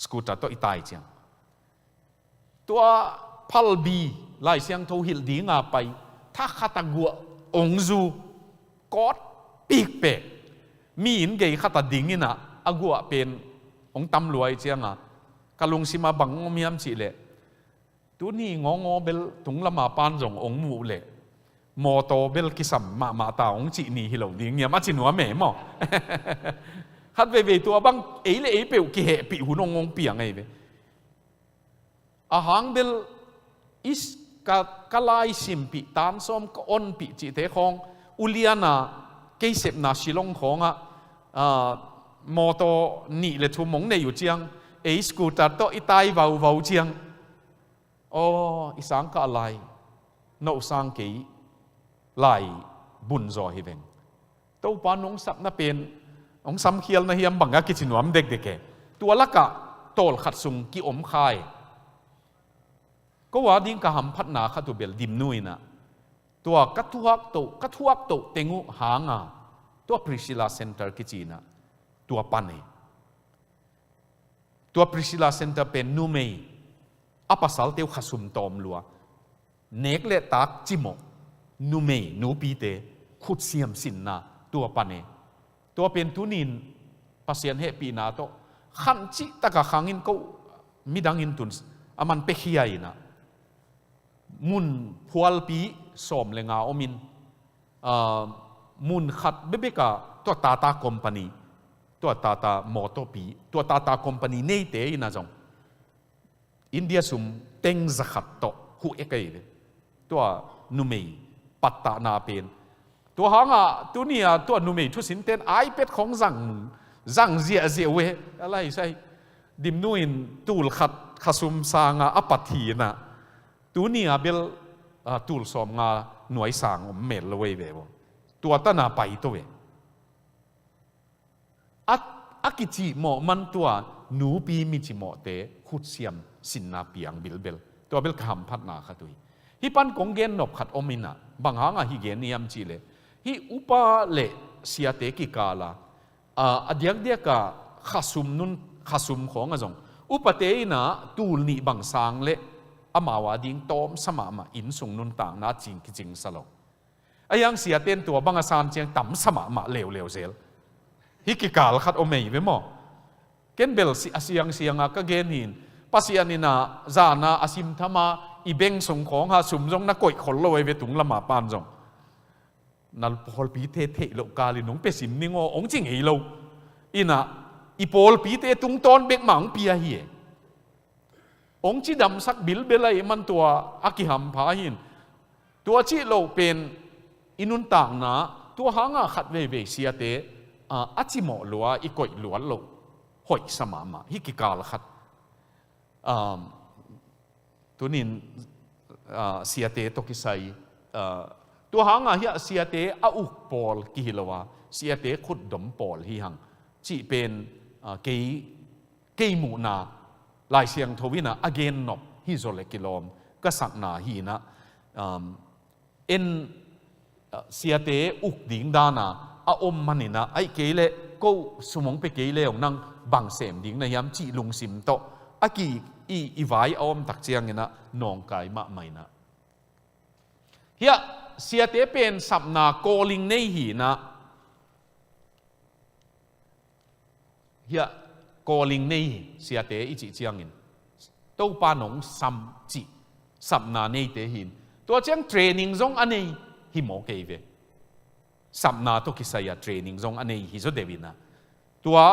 สกูตาร์ตัวอิตายเจียงตัวพัลบีไล่เสียงทูฮิลดีงาไปถ้าขัดกัวองจูกอดปีกเปะมีอินเกยขัดดิ่งนี่นะอากัวเป็นองตำรวจเจียงอ่ะกะลุงสิมาบังมียมจีเล่ตัวนี้งอเบลตุงละมาปานจงองมูเล่มอโตเบลกิสัมมาตาองจีนี่ฮิโลดิ่งเนี่ยมาจินัวแม่หมอขัดเวตัวบังเอ๋เลยเปลกิเหปีหูนงเปียงไงเวอาหางเบลอิสกะลายสิมปีตานซ้อมก็อนปีจิเตคองอุเลียนาเกยเสพนาชิลงของอ่ะมอโตนี่เลยทุ่มงในอยู่เจียงสกูตาร์โตอีตายวาวเจียงโอ้อีสังกะอะไรโนสังกีไหลบุญจอฮิเวงตัวปานองสับน่ะเป็นองสัมเขียลนะเฮียมบังกะกิจหนวมเด็กๆแกตัวละกะโตลขัดสุงกิอมคายก็ว่าดิ้งกะหำพัดนาขัดตัวเบลดิมนุยนะตัวกัทวกโตเตงูหางาตัวพริซิลาเซ็นเตอร์กิจีนะตัวปันเอตัวพริซิลาเซ็นเตอร์เป็นนูเมย์อภัสสัลเตียวขสุมตอมลัวเนกเลตักจิโมนูเมย์นูปีเตขุดเสียมสินนาตัวปันเอตัวเป็นตุนินภาษาเฮปีนาโตขันจิตะกะขังอินก็มิดังอินตุนอามันเปขี้ยนะมุนพวลปีสอมเลงาอมินมุนขัดเบบกะตัวตาตาคอมพานีตัวตาตามอเตอร์ปีตัวตาตาคอมพานีเนเตอินะจงอินเดียซุมเต็งจะขัดโตหูเอกย์ตัวนุเมย์ปัตตานาเป็นตัวหางอ่ะตัวนี้อ่ะตัวนุเมย์ทุสินเต้นไอเป็ดของจังเจียเวอะไรใช่ดิมนุอินตูลขัดขสุมสางอปัตถีนะตัวนี้เบลตูลสอมงาหน่วยสางเมลเลยเว้ยตัวตั้งนาไปตัวเว้ยอากิจิหมอมันตัวหนูปีมิจิหมอเตะขุดเสียมสินนาเปียงเบลตัวเบลคำพัดนาขัดตุยฮิปันกงเกนนบขัดอมินะบางหางฮิเกนนิยมจีเลฮิอุปาเลเสียเตกิกาลาเดียกะขสุมของอะจงอุปเตยนะตูลนี่บางสางเล ama wa ding tom sama ma in sung nun tang na jing ki jing salo ayang sia ten tua banga san chiang tam sama ma leo zel hi ki kal khat o mei ve mo ken bel si asiang sianga ka gen hin pasianina zana asim thama ibeng sung khong ha sum jong na koi khol loi ve tung lama pan jong nal pol pi the lo kali nong pe sim ningo ong jing ei lo ina ipol pi te tung ton bek mang pia hi ong chi dam sak bil belai man tua akiham pha hin tua chi lo pen inun tang na tua hanga khat ve sia te achi mo lua i koi luan lo hoi sama ma hi ki kal khat tunin sia te to ki sai tua hanga hi sia te a uk pol ki hilawa sia te khut dom pol hi hang chi pen ke mu na lai siang thowina again nop hi zole kilom ka sak na hi na en sia te uk ding dana a om manina ai kele ko sumong pe kele ong nang bang sem ding na yam chi lung sim to aki i vai om tak chiang ina nong kai ma mai na hia sia te pen sapna calling nei hi na hia calling nei sia te i chi chiang in to pa nong sam chi sapna nei te hin to chiang training zong anei hi mo ke ve samna to kisaya training zong anei hi zo devina tua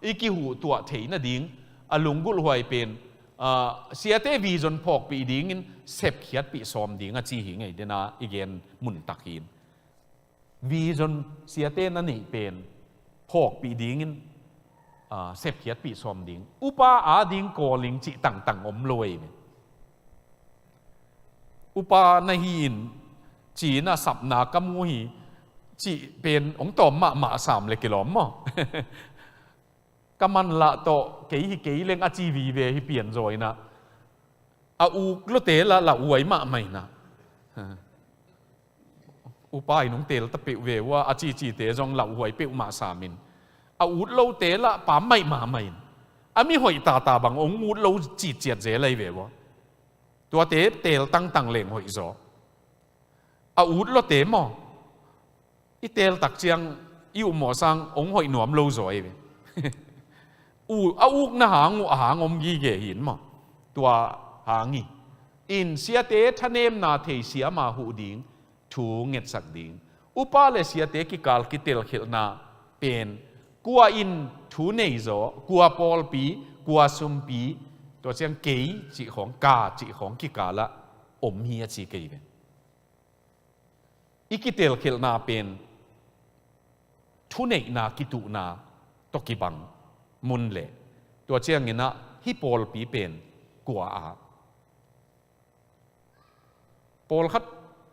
iki hu tua theina ding alungul huai pen siate vision phok pi ding in sep khiat pi som ding a chi hi ngai dena igen mun takin vision siate na nei pen phok pi ding in sep khiat pi som ding upa a ding calling chi tang om loi upa na hin chỉ na sập na cam ngui chỉ bên ông tòm mạ sàm lệ cái lóm mà cam ăn lạ to cái lên a chi vì về hi biển rồi na u lúc té là uấy mạ mày na u pai nông té là tập bịu vềว่าa chi té trong là uấy bịu mạ sàm mình u lâu té là bám mày mạ mày mi hỏi ta bằng ông u lâu chỉ chết dễ lấy vềว่าตัวté tăng lên hỏi rõ út lo tế mò ít tel tắc chiang yêu mò sang ông hội nuông lâu rồi vậy út na hàng ông ghi ghé hiến mò tua hàng nghi in xia tế thân em na thầy xia mà hụ điên thu nghẹt sắc điên upa le xia tế ki kal ki tel khel na pen qua in thu nei zo qua pol pi qua sum pi tua chiang kei chỉ khong ka chỉ khong ki kala om hi chi kei ve ikitel khel na pen thunei na kitu na tokibang mun le to chiang ina hi pol pi pen kwa a pol khat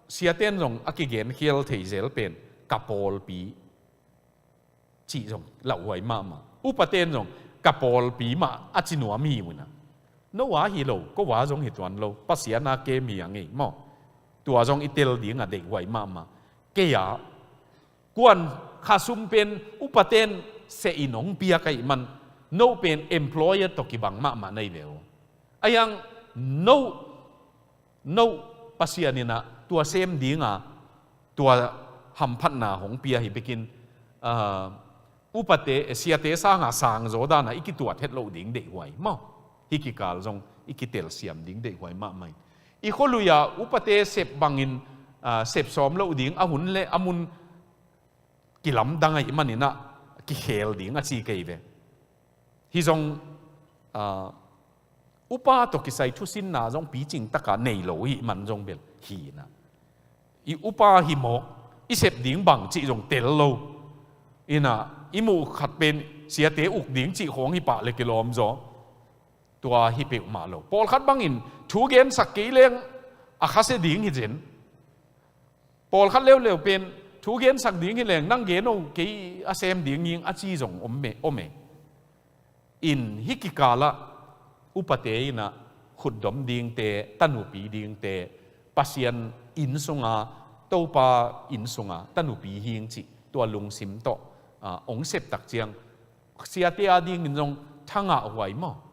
siaten rong akigen khiel thei zel pen ka pol pi chi rong lau wai ma upaten rong ka pol pi ma achinua mi muna no wa hi lo ko wa rong hi tuan lo pasia na ke mi angi mo tua jong itel ding a dei wai ma ke ya kwan khasum pen upaten se inong pia kai man no pen employer to ki bang ma nei veo ayang no pasianina tua sem dinga tua hamphat na hong pia hi bekin upate siate sa nga sang zo da na ikitua thet lo ding dei wai mo hikikal jong ikitel siam ding dei wai ma mai i kholuya upate sep bangin sep som lo ding ahun le amun kilam dangai manina ki khel ding a chi kei ve hi jong upa to ki sai thu sin na jong pi ching taka nei lo hi man jong bel hi na i upa hi mo i sep ding bang chi jong tel lo ina imu khat pen sia te uk ding chi khong hi pa le kilom zo tua hi pe ma lo pol khat bangin thu gen sak ki leng a khase ding hi jen pol khat leo pen thu gen sak ding hi leng nang gen no ke a sem ding ning a chi jong ome in hikikala upate ina khuddom ding te tanupi ding te pasian in sunga topa in sunga tanupi hing chi tua lung sim to ong sep tak chiang sia te ading in jong thanga huai mo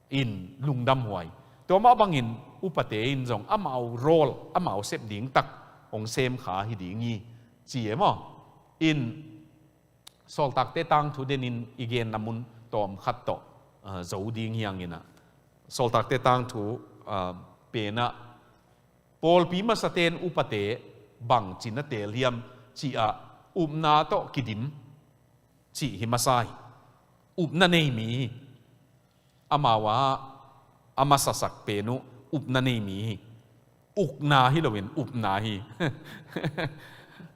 in lungdam huai ตัวมาบังอินอุปเตอินจงอามาเอาโรลอามาเอาเซฟดิ้งตักองเซมขาหิดิ้งงี้จีเอมออินสอลตักเตตังทุเดนินอีเกนนามุนตอมขัดโตเจ้าดิ้งยังอินะสอลตักเตตังทุเปนะปอลปีมาสเตนอุปเตบังจินเตเลียมจีอาอุบนาโตกิดิมจีหิมาไซอุบนาเนมีอามาวะอามาสักเปนุอุบนาเนมีอุกนาฮิโลเวนอุบนาฮิ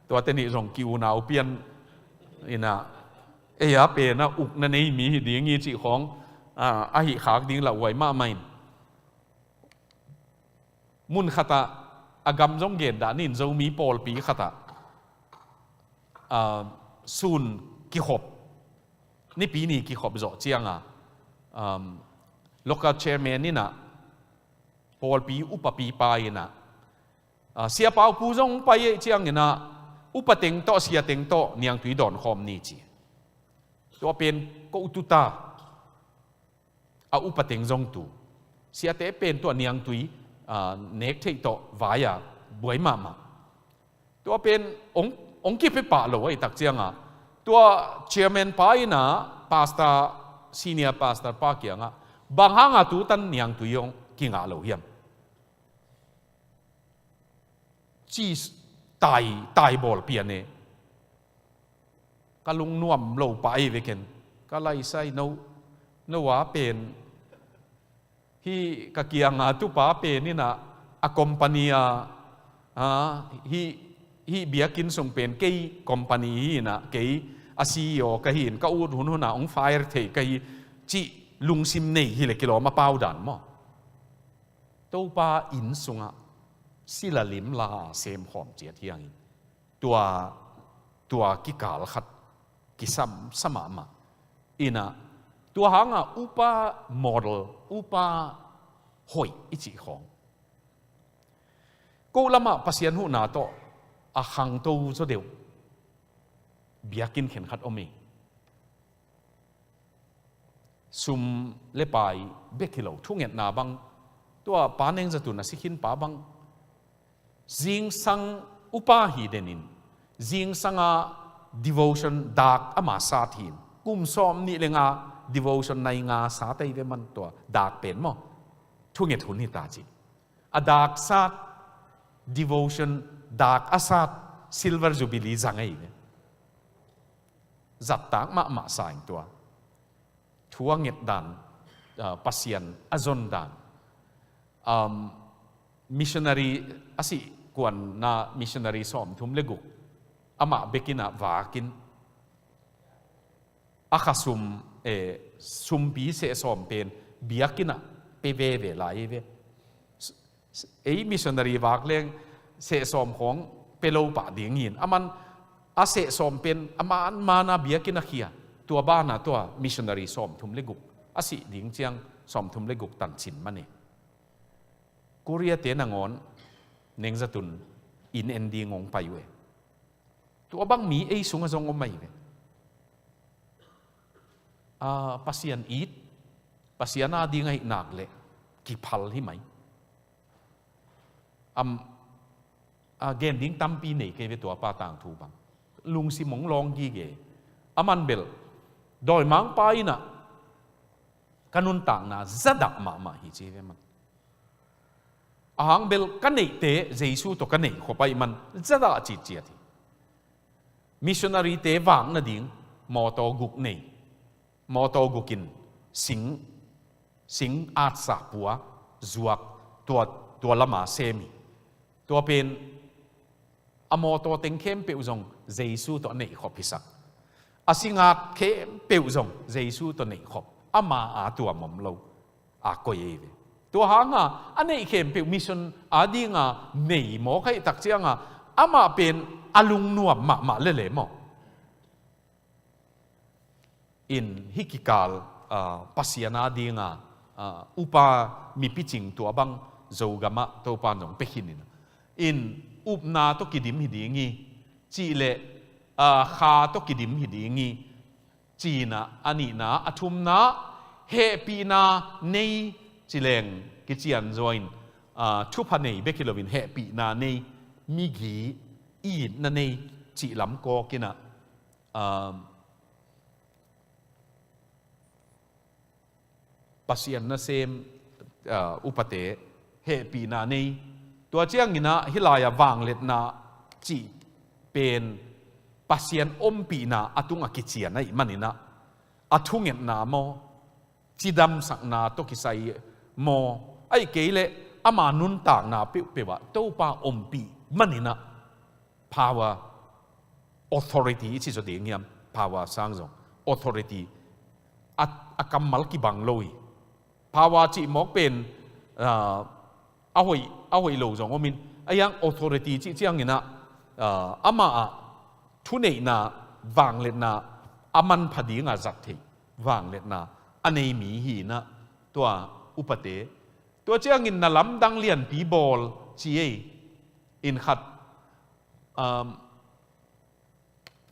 ตัวเตนิรองกิวนาอุเปียนอินะเอียเปนะอุกนาเนมีฮิดิ้งงี้จีของอาหิขากดิ้งละไว้มาไม่มุนขตาอากำจงเกณฑ์ดานินจะมีปอลปีขตาซูนกิขบนี่ปีนี้กิขบจ่อเจียงlocal chairman นี่นะปอลปีอุปปีไปนะเสียเปล่าผู้จงไปเจียงนี่นะอุปเต็งโตเสียเต็งโตเนียงตุยดอนคอมนี่จีตัวเป็นก็อุตุตาอุปเต็งจงตูเสียเตเป็นตัวเนียงตุยเน็กที่โตวายาบวยมาตัวเป็นองค์กิไปป่าเลยตักเจียงตัวเชียร์แมนไปนะพาสต้าซีเนียร์พาสต้าปาเกียงบางห้างตัวตันเนียงตุยองกิงเลยยังจีตายบอลเปียนเนี่ยก็ลุงนวมโลไปเวกันก็ไล่ใส่นว่าเป็นที่กะเกียงตุป้าเป็นนี่นะอคอมพานีที่เบียกินส่งเป็นกี่คอมพานีนะกี่ซีอีโอก็เห็นก็อุดหุ่นหุ่นองไฟร์เทก็จีลุงซิมนี่ที่เล็กกิโลมาเป่าดันมั้งตัวป้าอินส่งสิละลิมลาเซมหอมเจียที่ยังตัวกิกาลขัดกิซัมสมามาอินะตัวหางอุปโมเดลอุปหอยอิจิของกูละมาปัสยันหูนาโตหังโตจะเดียวเบียกินเข็นขัดอมีซุมเลปายเบกิโลทุ่งเงินนาบังตัวปานเองจะตุนสิขินป้าบังจิงสังอุปาหีเดนินจิงสังdevotion ดักอามาสาธินกุมซ้อมนี่เลงdevotion ในงาสาตัยเวมันตัวดากเป็นมั้งทุ่งเงินทุนนี่ตาจีดากสา devotion ดากอาสา silver jubilee จังไงเนี่ยจัดตากมาสายตัวทั่วเงินดันปัสยันอจนดันmissionary อาศัยกวนน่า missionary ซ้อมทุ่มเลกุอามาเบกินะวากินอาคาซุมปีเสซ้อมเป็นเบียกินะเปเวเวลายเวมิชชันนารีวากเลี้ยงเสซ้อมของเปโลป่าดิ่งหินมันเสซ้อมเป็นมันมานาเบียกินะเขียตัวบ้านตัวมิชชันนารีซ้อมทุ่มเลกุสิดิ่งเจียงซ้อมทุ่มเลกุตันชินมันนี่กุเรียเตนังอนเนงจะตุนอินเอ็นดีงงไปเวตัวบังมีสุงจงอมไม่เวpasien eat pasien di ngai nak le ki phal hi mai again ding tampi nei ke ve to pa tang thu bang lung si mong long gi ge aman bel doi mang pai na kanun tang na zadak ma hi che ve man ahang bel kanei te jesu to kanei kho pai man zada chi chi thi missionary te wang na ding mo to guk neiมอโตกุกินสิงอาจสาปัวจวกตัวละมาเซมิตัวเป็นอมอโตเต็งเข้มเปียวจงเจสูตัวนี้ขบพิสักอาสิงอาเข้มเปียวจงเจสูตัวนี้ขบมาตัวมมโลก็เย่ตัวหางอันนี้เข้มเปียวมิชชันดีงนี่หมอใครตักเจียงมาเป็นอลุงนัวมาเล่ๆมั้งอินฮิกิกาลปัสยานาดีงอุปามีพิจิงตัวบังโจกามะตัวปานจงเปขินินอินอุปนาตกิดิมหิดีงี้จีเลขาตกิดิมหิดีงี้จีนะอันนี้นะอทุมนะเฮปีนาใน จีเลงกิจยันจอยทุพันเนเบกิโลวินเฮปีนาเนมีกีอีนันเนจีลำโกกินะปัสยันนาเซมอุปเตเฮปีนาเนตัวเจียงกินะฮิลายาวางเล็ดนาจีเป็นปัสยันอมปีนาอตุงอกิจยันไอมันนี่นะอทุงเงินนาโมจีดำสักนาตกิไซโมไอเกลเลอามานุนต่างนาเปวะเต้าปาอมปีมันนี่นะ power authority ที่จะเดียงยาม power สร้างจง authority กำมัลกิบังลอยภาวะจีมอกเป็นเอาไว้โลจงว่ามินไอ้ยัง authority ที่เจียงนี่นะอามาทุเนน่าวางเล็ดนาอามันพอดีงาจักทีวางเล็ดนาอันนี้มีหีนะตัวอุปเตตัวเจียงอินนาล้ำดังเลียนปีบอลจีเออินขัด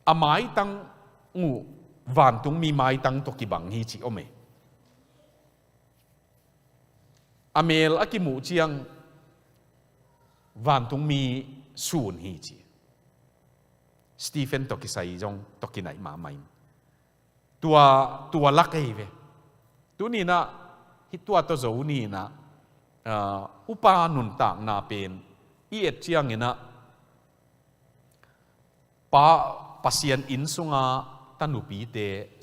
อาไม้ตั้งงูวานตุงมีไม้ตั้งตกิบังฮีจีโอเมอเมลอากิมูเจียงวานตุงมีศูนย์ฮีจีสตีเฟนตกิไซจงตกิไหนมาใหม่ตัวลักเอเวตัวนี้นะฮิตตัวตัวโจนี่นะอุปานุนต่างนาเป็นอีเอเจียงนะปัสยันอินสุงาตันุปีเต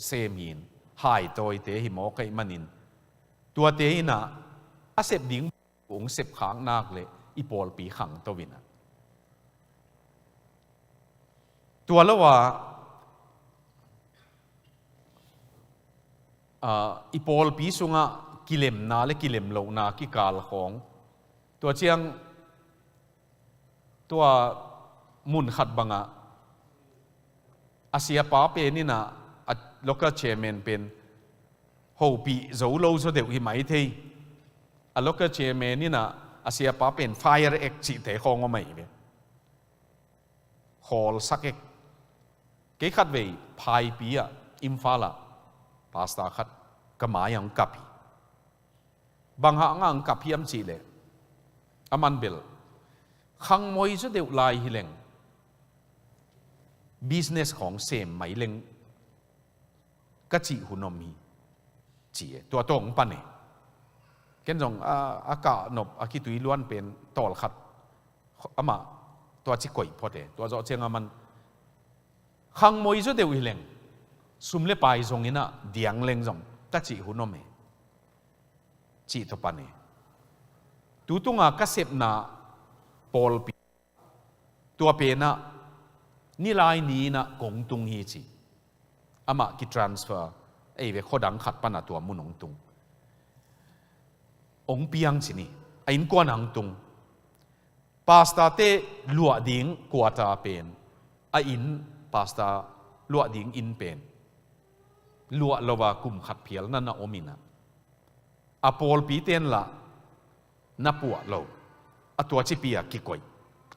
เซมินหายตัวเตหิมอกัยมันินตัวเตนะอาเสพดิ้งองเสพขังนักเลยอีปอลปีขังตัววินะตัวละว่าอีปอลปีสุงากิเลมนาและกิเลมโลนากิกาลของตัวเชียงตัวมุนขัดบังอาเซียป้าเป็นนี่นะล็อกเกอร์เชมเมนเป็นโฮปีโจโลโซเดวหิมายทีล็อกเกอร์เชมเมนนี่นะอาเซียป้าเป็นไฟร์เอ็กจิเตะของว่าไม่เป็นฮอลสักเอ็กเกี่ยขัดเว้ยพายปีอะอิมฟาละพาสตาขัดกระหมายยังกับบางหางอังกับพิมจีเลยอามันเบลขังมวยจะเดือดลายฮิเลงbusiness ของเซมไม่เลงก็จีหุ่นนมีจีตัวตรงปันเนี่ยเกินจงอากาศนบอากิตุยล้วนเป็นตอลขัดอามาตัวจิกอยพอเตตัวเจ้าเชียงอามันขังมวยจะเดือดฮิเลงซุ่มเล่ไปจงอินะเดียงเลงจงก็จีหุ่นนมีจีทปันเนี่ยตัวตุงก็เสพนาปอลปีตัวเป็นนะนี่ลายนี้นะกงตุงฮีจีอามากิ transfer ไอ้เวข้อดังขัดปันตัวมุนองตุงองเปียงสินี่ไอ้อินกวนหังตุงพาสต้าเตลัวดิ้งกวาตาเป็นไอ้อินพาสต้าลัวดิ้งอินเป็นลัวลวากุมขัดเพียลนั่นนะโอมินะอพอลปีเตนละนับปัวโลตัวชิปียกิกอย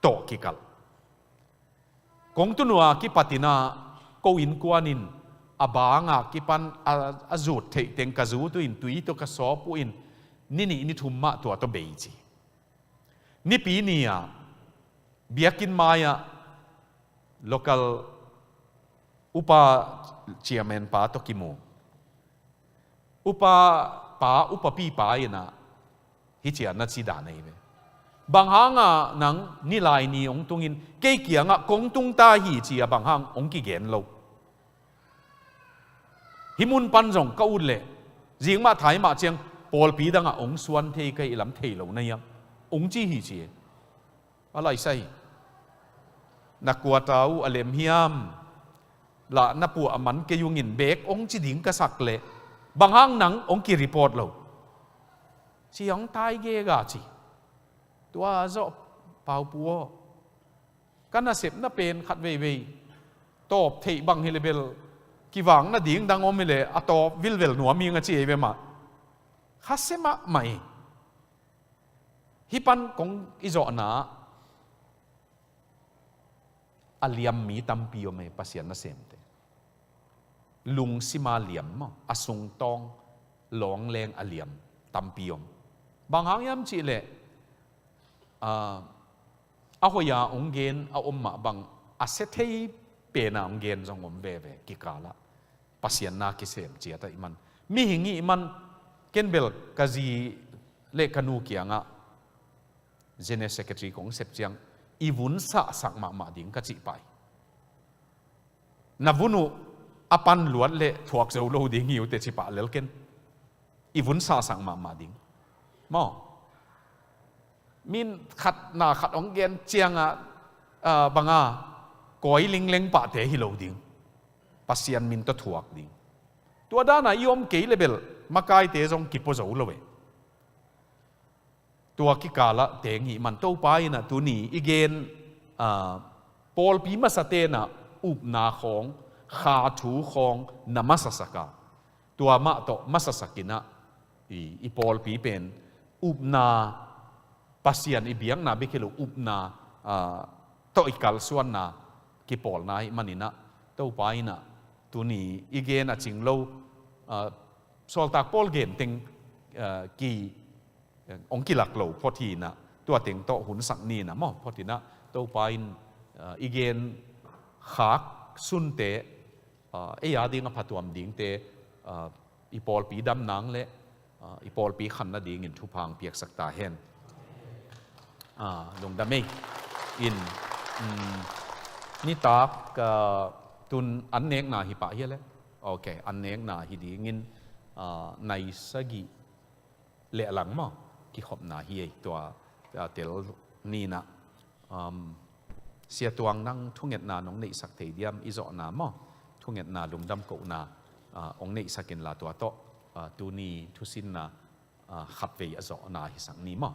โตกิกัลกงตุนัวกิปตินาโกอินกวานินอบางกิปันอาจูดเทเต็งกาจูตุอินตุยตัวกสอปุอินนี่ทุมมะตัวตัวเบยจีนี่ปีนี้เบียกินมายlocal อุปาเชียร์แมนป้าตกิโมอุปปีป้านะฮิเชียนัดสีดานเองบางห้างนังนี่ลายนี้องตุงินเกี่ยงกงตุงตาฮีจีบางห้างองกิเกนโลหิมุนปันจงก็อุดเลยยิงมาถ่ายมาเชียงปอลปีดังองส่วนเทกไอลำเทโลนี่ยังองจีฮีจีอะไรใช่นักกัวตาอเลมฮิมละนับปัวมันเกยุงินเบกองจีดิ่งกษักเลยบางห้างนังองกีรีพอร์ตโลชียงตายเกกาจีตัวเจ้าเป่าปัวกันน่ะเสพน่ะเป็นขัดเว่ยตอบเทบังเฮเลเบลกี่หวังน่ะดิ่งดังอมเลยอะตอบวิลเวลหนัวมีงาจีเวมาข้าเสมาไม่ฮิปันกงอิจอนาอาเลียมมีตัมปิโอเมปัสยันน่ะเสมเตลุงสิมาเลียมอาสุงตองหลงแรงอาเลียมตัมปิโอม บางครั้งย้ำจีเละเอาหัวยาองเกนเอาอมมาบางอาเซเทยเปนาองเกนจงอมเวกิกาละปัสยานาคิเซมเจียตาอิมันมีหิงีมันเกนเบลกาจีเลกานูเกียงะเจเนสเซกรีของเซปเจียงอีวุนสะสักมาดิ่งกจิไปนับวุนุอปันล้วนเละถวกเจ้าโลดิ่งอยู่เตจิปะเลลเกนอีวุนสะสักมาดิ่งมอมินขัดนาขัดองเกนเจียงบังก้อยลิงเล็งปะเตฮิโลดิ่งปัสยันมินตะถวกดิ่งตัวด้านไหนยอมเกยเลเบลมากายเตจงกิปโปเจ้าโลเวตัวกิกาละเตงหิมันโตไปนะตัวนี้อีเกนปอลปีมาสเตนะอุบนาของขาถูของนามัสสกาตัวมาโตมัสสกินะอีปอลปีเป็นอุบนาปัสยันอีเบียงนาเบคิโลอุบนาโตอีกัลส่วนนากิปอลนายมันนี่นะโตไปนะตัวนี้อีเกนจิงโลสอลตากปอลเกนติงกีองกิลักโลพอทีนะตัวเต็งโตหุ่นสักนี่นะมอพอทีนะโตไปอีเกนขักสุนเตยาดิ่งพัดตัวมดิ่งเตอีปอลปีดำนังเละอีปอลปีขันนาดิ่งอินทุพังเปียกสักตาเห็นลงดำเมอินนี่ตากตุนอันเนกนาฮิปะเฮียเลยโอเคอันเนกนาฮิดิ่งอินในสกิเละหลังมั้งที่ขบนาฮีตัวเตลนี่นะเสียตัวนั่งทุ่งเงินนาน้องในสักเทียมอิจนามั้งทุ่งเงินนาลุงดำกูนาองในสักกินลาตัวโตตูนีทุสินนาขับไปอิจนาฮิสังนี่มั้ง